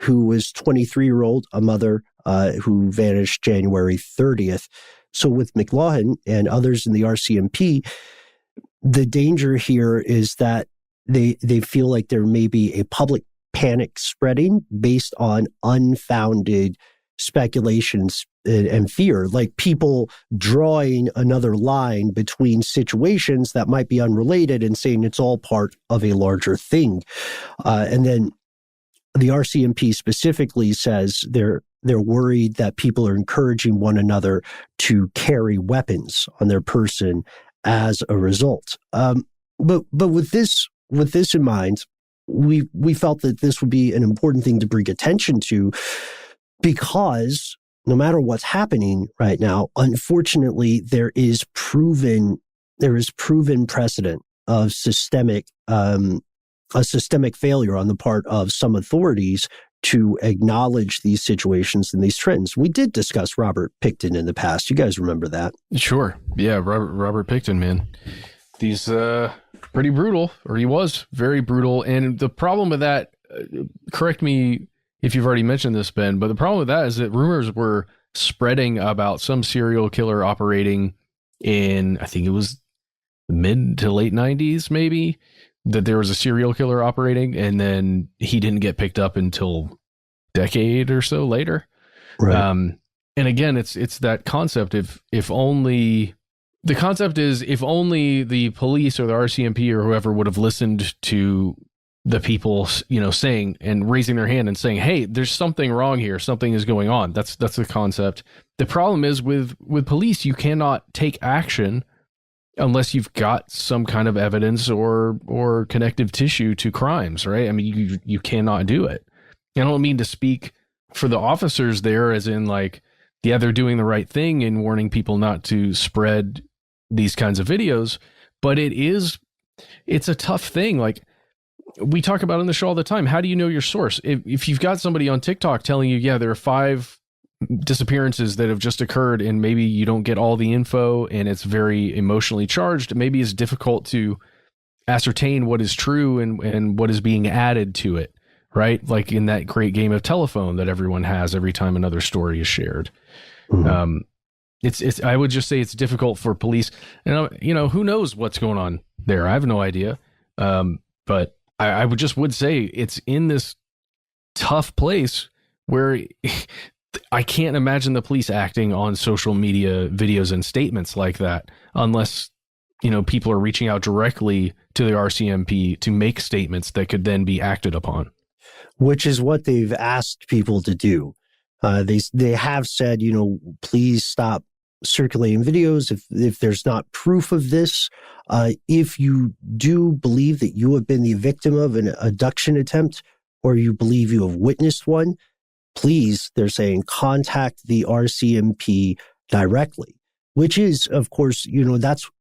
who was 23-year-old, a mother who vanished January 30th. So with McLaughlin and others in the RCMP, the danger here is that they feel like there may be a public panic spreading based on unfounded speculations and fear, like people drawing another line between situations that might be unrelated and saying it's all part of a larger thing. And then the RCMP specifically says they're they're worried that people are encouraging one another to carry weapons on their person as a result. But with this in mind, we felt that this would be an important thing to bring attention to, because no matter what's happening right now, unfortunately, there is proven precedent of systemic failure on the part of some authorities to acknowledge these situations and these trends. We did discuss Robert Pickton in the past. You guys remember that? Sure. Yeah, Robert Pickton, man. He's pretty brutal, or he was very brutal. And the problem with that, correct me if you've already mentioned this, Ben, but the problem with that is that rumors were spreading about some serial killer operating in, I think it was mid to late 90s, maybe, that there was a serial killer operating, and then he didn't get picked up until a decade or so later. Right. And again, it's that concept if only the police or the RCMP or whoever would have listened to the people, saying and raising their hand and saying, hey, there's something wrong here. Something is going on. That's the concept. The problem is with police, you cannot take action unless you've got some kind of evidence or connective tissue to crimes, right? I mean, you cannot do it. I don't mean to speak for the officers there as in like, yeah, they're doing the right thing in warning people not to spread these kinds of videos, but it's a tough thing. Like we talk about on the show all the time. How do you know your source? If you've got somebody on TikTok telling you, yeah, there are 5 disappearances that have just occurred, and maybe you don't get all the info and it's very emotionally charged, maybe it's difficult to ascertain what is true and what is being added to it, right? Like in that great game of telephone that everyone has every time another story is shared. Mm-hmm. It's I would just say it's difficult for police, and who knows what's going on there. I have no idea. But I would say it's in this tough place where I can't imagine the police acting on social media videos and statements like that unless, people are reaching out directly to the RCMP to make statements that could then be acted upon. Which is what they've asked people to do. They have said, please stop circulating videos if there's not proof of this. If you do believe that you have been the victim of an abduction attempt, or you believe you have witnessed one, please, they're saying, contact the RCMP directly, which is, of course,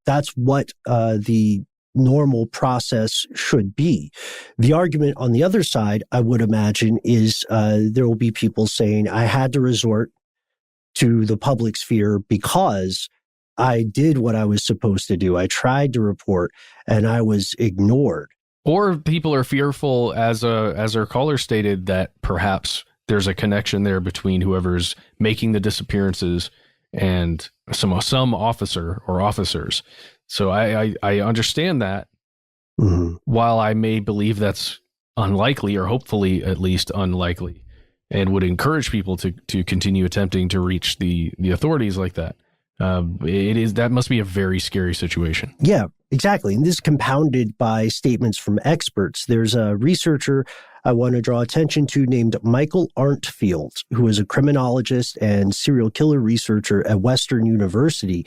that's what the normal process should be. The argument on the other side, I would imagine, is there will be people saying, I had to resort to the public sphere because I did what I was supposed to do. I tried to report and I was ignored. Or people are fearful, as our caller stated, that perhaps there's a connection there between whoever's making the disappearances and some officer or officers. So I understand that. Mm-hmm. While I may believe that's unlikely, or hopefully at least unlikely, and would encourage people to continue attempting to reach the authorities like that. That must be a very scary situation. Yeah, exactly. And this is compounded by statements from experts. There's a researcher I want to draw attention to named Michael Arntfield, who is a criminologist and serial killer researcher at Western University.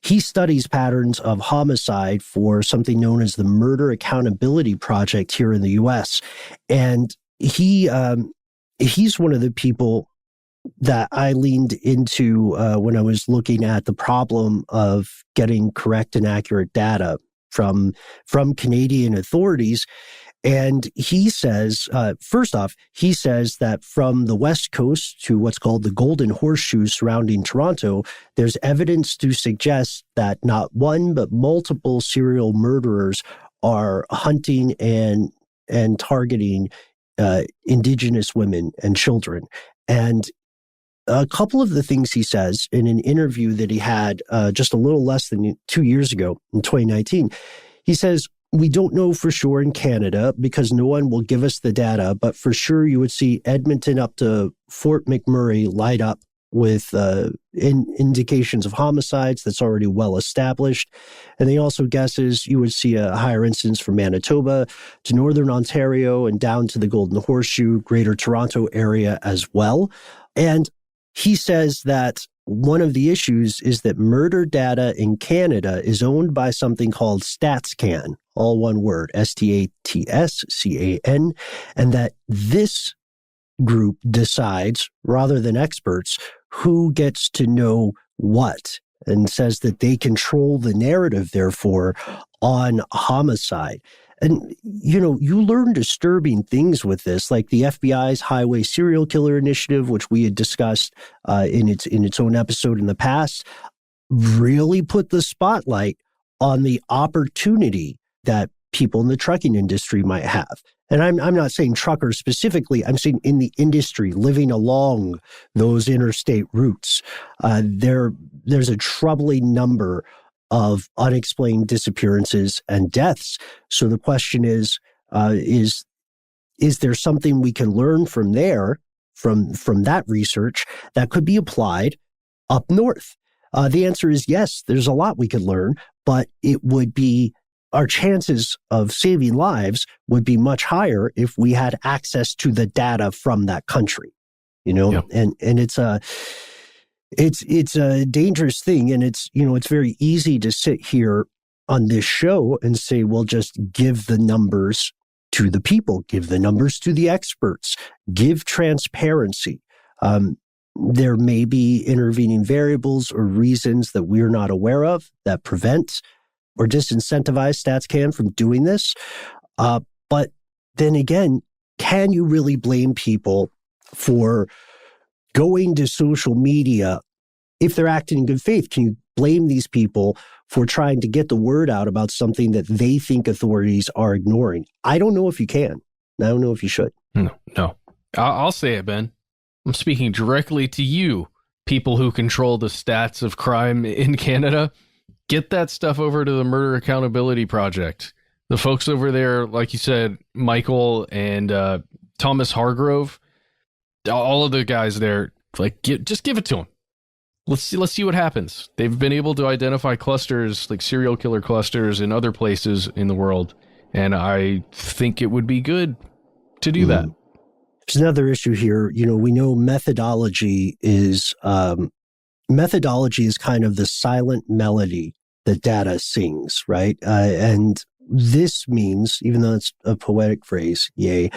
He studies patterns of homicide for something known as the Murder Accountability Project here in the U.S. And he's one of the people that I leaned into when I was looking at the problem of getting correct and accurate data from Canadian authorities. And he says, first off, he says that from the West Coast to what's called the Golden Horseshoe surrounding Toronto, there's evidence to suggest that not one, but multiple serial murderers are hunting and targeting Indigenous women and children. And a couple of the things he says in an interview that he had just a little less than 2 years ago in 2019, he says, we don't know for sure in Canada because no one will give us the data, but for sure you would see Edmonton up to Fort McMurray light up with indications of homicides that's already well established. And he also guesses you would see a higher incidence from Manitoba to Northern Ontario and down to the Golden Horseshoe, Greater Toronto area as well. And he says that one of the issues is that murder data in Canada is owned by something called StatsCan, all one word, StatsCan, and that this group decides, rather than experts, who gets to know what, and says that they control the narrative, therefore, on homicide. And, you know, you learn disturbing things with this, like the FBI's Highway Serial Killer Initiative, which we had discussed in its own episode in the past, really put the spotlight on the opportunity that people in the trucking industry might have. And I'm not saying truckers specifically, I'm saying in the industry, living along those interstate routes. There's a troubling number of unexplained disappearances and deaths. So the question is there something we can learn from there, from that research that could be applied up north? The answer is yes, there's a lot we could learn, but it would be, our chances of saving lives would be much higher if we had access to the data from that country, you know, Yep. and it's a dangerous thing. And it's, you know, it's very easy to sit here on this show and say, well, just give the numbers to the people, give the numbers to the experts, give transparency. There may be intervening variables or reasons that we're not aware of that prevent or disincentivize StatsCan from doing this. But then again, can you really blame people for going to social media if they're acting in good faith? Can you blame these people for trying to get the word out about something that they think authorities are ignoring? I don't know if you can. I don't know if you should. No. I'll say it, Ben. I'm speaking directly to you, people who control the stats of crime in Canada. Get that stuff over to the Murder Accountability Project. The folks over there, like you said, Michael and Thomas Hargrove, all of the guys there, like, just give it to them. Let's see what happens. They've been able to identify clusters, like serial killer clusters in other places in the world, and I think it would be good to do that. There's another issue here. You know, we know methodology is kind of the silent melody that data sings, right? And this means, even though it's a poetic phrase, yay,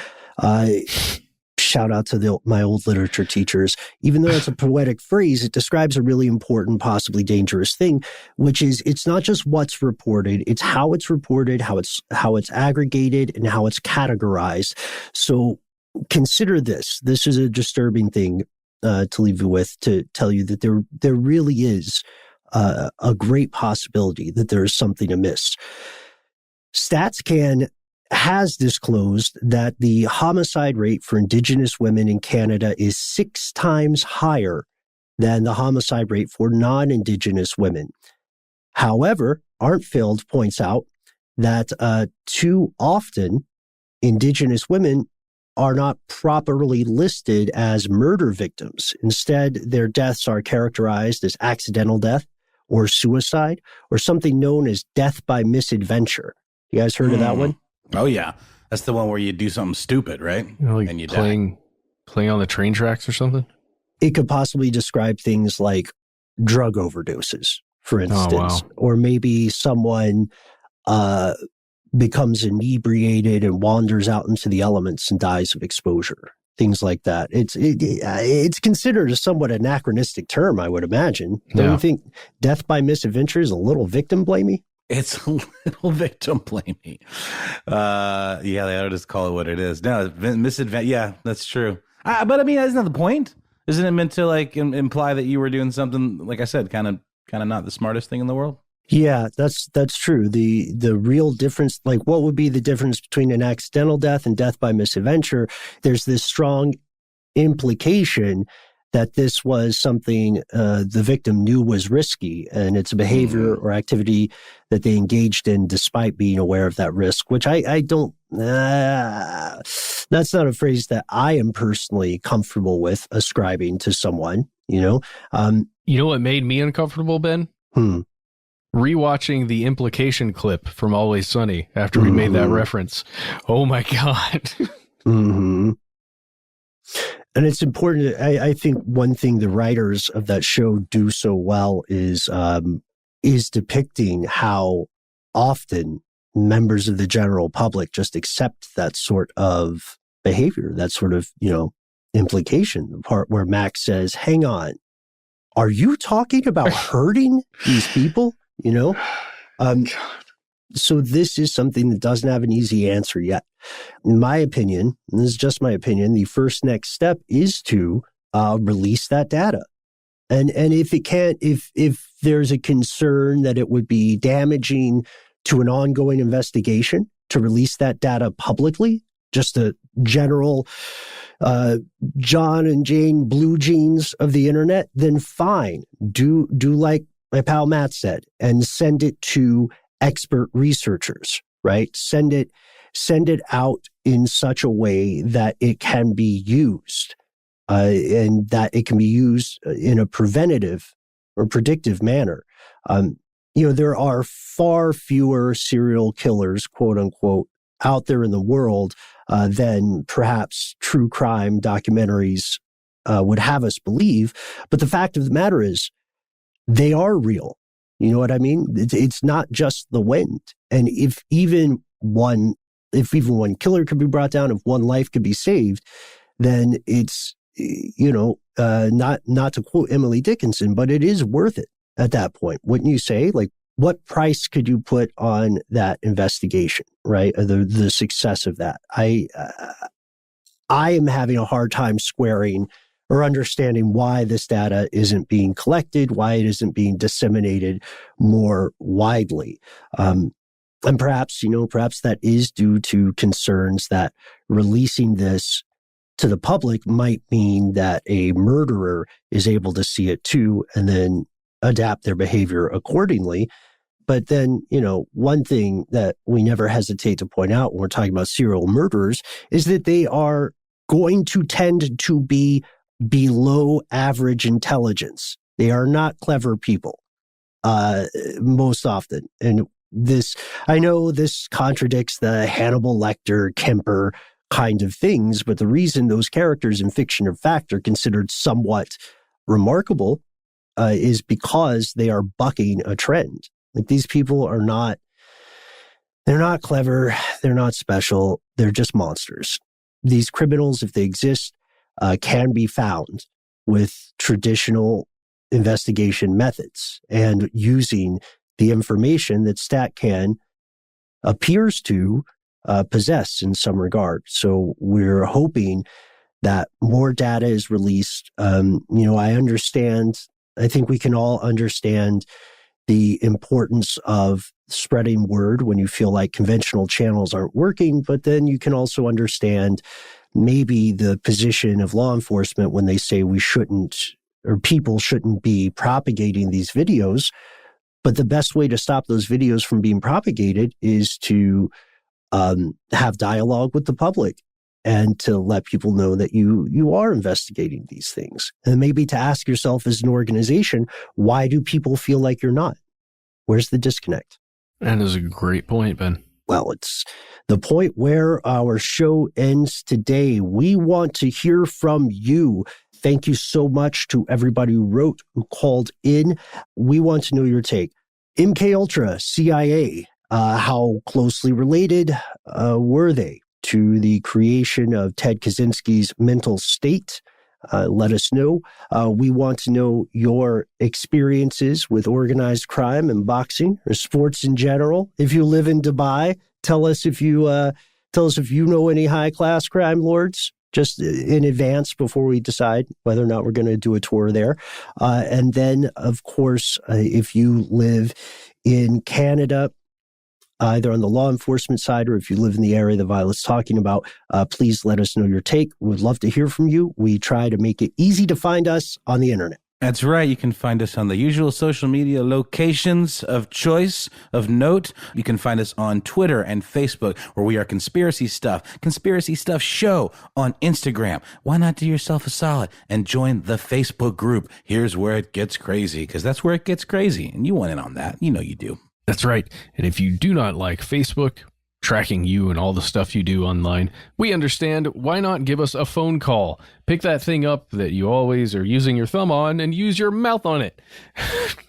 shout out to my old literature teachers, even though it's a poetic phrase, it describes a really important, possibly dangerous thing, which is it's not just what's reported, it's how it's reported, how it's aggregated, and how it's categorized. So consider this. This is a disturbing thing to leave you with, to tell you that there really is a great possibility that there is something amiss. StatsCan has disclosed that the homicide rate for Indigenous women in Canada is 6 times higher than the homicide rate for non-Indigenous women. However, Arntfield points out that too often Indigenous women are not properly listed as murder victims. Instead, their deaths are characterized as accidental death or suicide or something known as death by misadventure. You guys heard of that one? Oh, yeah. That's the one where you do something stupid, right? You know, like and you playing on the train tracks or something? It could possibly describe things like drug overdoses, for instance, or maybe someone becomes inebriated and wanders out into the elements and dies of exposure, things like that. It's considered a somewhat anachronistic term, I would imagine. Don't you think death by misadventure is a little victim blamey? It's a little victim blamey. Yeah, they ought to just call it what it is. No, misadventure. Yeah, that's true. But I mean, isn't that the point? Isn't it meant to like imply that you were doing something, like I said, kind of not the smartest thing in the world? Yeah, that's true. The real difference, like what would be the difference between an accidental death and death by misadventure? There's this strong implication that this was something the victim knew was risky, and it's a behavior or activity that they engaged in despite being aware of that risk, which I don't, that's not a phrase that I am personally comfortable with ascribing to someone, you know? You know what made me uncomfortable, Ben? Rewatching the implication clip from Always Sunny after we made that reference. Oh my God. And it's important. I think one thing the writers of that show do so well is depicting how often members of the general public just accept that sort of behavior, that sort of, implication. The part where Max says, hang on, are you talking about hurting these people? So this is something that doesn't have an easy answer yet. In my opinion, and this is just my opinion, the first next step is to release that data. And if it can't, if there's a concern that it would be damaging to an ongoing investigation to release that data publicly, just a general John and Jane blue jeans of the internet, then fine. Do like my pal Matt said, and send it to expert researchers, right? Send it out in such a way that it can be used, and that it can be used in a preventative or predictive manner. There are far fewer serial killers, quote unquote, out there in the world than perhaps true crime documentaries would have us believe. But the fact of the matter is, they are real. You know what I mean? It's not just the wind. And if even one killer could be brought down, if one life could be saved, then it's, not to quote Emily Dickinson, but it is worth it at that point. Wouldn't you say? Like, what price could you put on that investigation, right? The success of that. I am having a hard time squaring or understanding why this data isn't being collected, why it isn't being disseminated more widely. And perhaps that is due to concerns that releasing this to the public might mean that a murderer is able to see it too and then adapt their behavior accordingly. But then, one thing that we never hesitate to point out when we're talking about serial murderers is that they are going to tend to be below average intelligence. They are not clever people, most often. And I know this contradicts the Hannibal Lecter, Kemper kind of things, but the reason those characters in fiction or fact are considered somewhat remarkable is because they are bucking a trend. Like, these people they're not clever, they're not special, they're just monsters. These criminals, if they exist, can be found with traditional investigation methods and using the information that StatCan appears to possess in some regard. So we're hoping that more data is released. I think we can all understand the importance of spreading word when you feel like conventional channels aren't working, but then you can also understand maybe the position of law enforcement when they say we shouldn't, or people shouldn't be propagating these videos. But the best way to stop those videos from being propagated is to have dialogue with the public and to let people know that you are investigating these things. And maybe to ask yourself as an organization, why do people feel like you're not? Where's the disconnect? That is a great point, Ben. Well, it's the point where our show ends today. We want to hear from you. Thank you so much to everybody who wrote, who called in. We want to know your take. MKUltra, CIA, how closely related were they to the creation of Ted Kaczynski's mental state? Let us know. We want to know your experiences with organized crime and boxing or sports in general. If you live in Dubai, tell us if you know any high-class crime lords, just in advance before we decide whether or not we're going to do a tour there. And then, of course, if you live in Canada, either on the law enforcement side or if you live in the area that Violet's talking about, please let us know your take. We'd love to hear from you. We try to make it easy to find us on the internet. That's right. You can find us on the usual social media locations of choice, of note. You can find us on Twitter and Facebook, where we are Conspiracy Stuff Show on Instagram. Why not do yourself a solid and join the Facebook group? Here's where it gets crazy, because that's where it gets crazy. And you want in on that. You know you do. That's right. And if you do not like Facebook, tracking you and all the stuff you do online. We understand. Why not give us a phone call? Pick that thing up that you always are using your thumb on and use your mouth on it.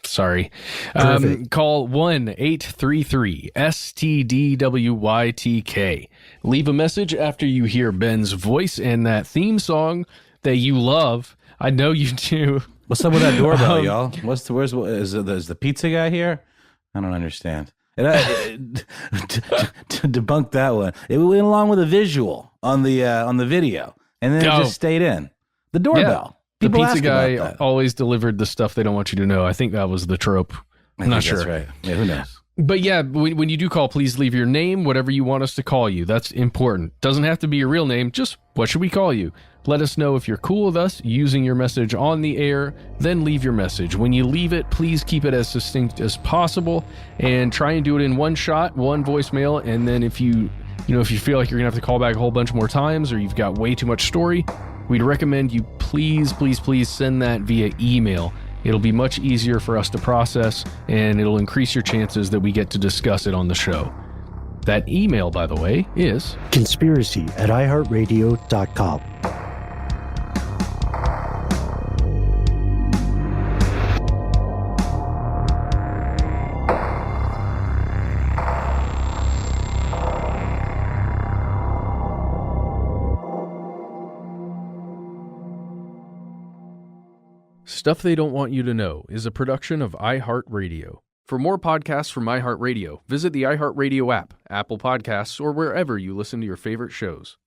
Sorry. Call 1-833-STDWYTK. Leave a message after you hear Ben's voice and that theme song that you love. I know you do. What's up with that doorbell, y'all? Is the pizza guy here? I don't understand. To debunk that one, it went along with a visual on the video, and then it just stayed in the doorbell. Yeah, the People pizza ask guy about that. always delivered the stuff they don't want you to know. I think that was the trope. I'm not sure. That's right. Yeah, who knows? But yeah, when you do call, please leave your name, whatever you want us to call you. That's important. Doesn't have to be your real name. Just what should we call you? Let us know if you're cool with us using your message on the air, then leave your message. When you leave it, please keep it as succinct as possible and try and do it in one shot, one voicemail. And then if you feel like you're gonna have to call back a whole bunch more times or you've got way too much story, we'd recommend you please send that via email. It'll be much easier for us to process and it'll increase your chances that we get to discuss it on the show. That email, by the way, is conspiracy@iHeartRadio.com. Stuff They Don't Want You to Know is a production of iHeartRadio. For more podcasts from iHeartRadio, visit the iHeartRadio app, Apple Podcasts, or wherever you listen to your favorite shows.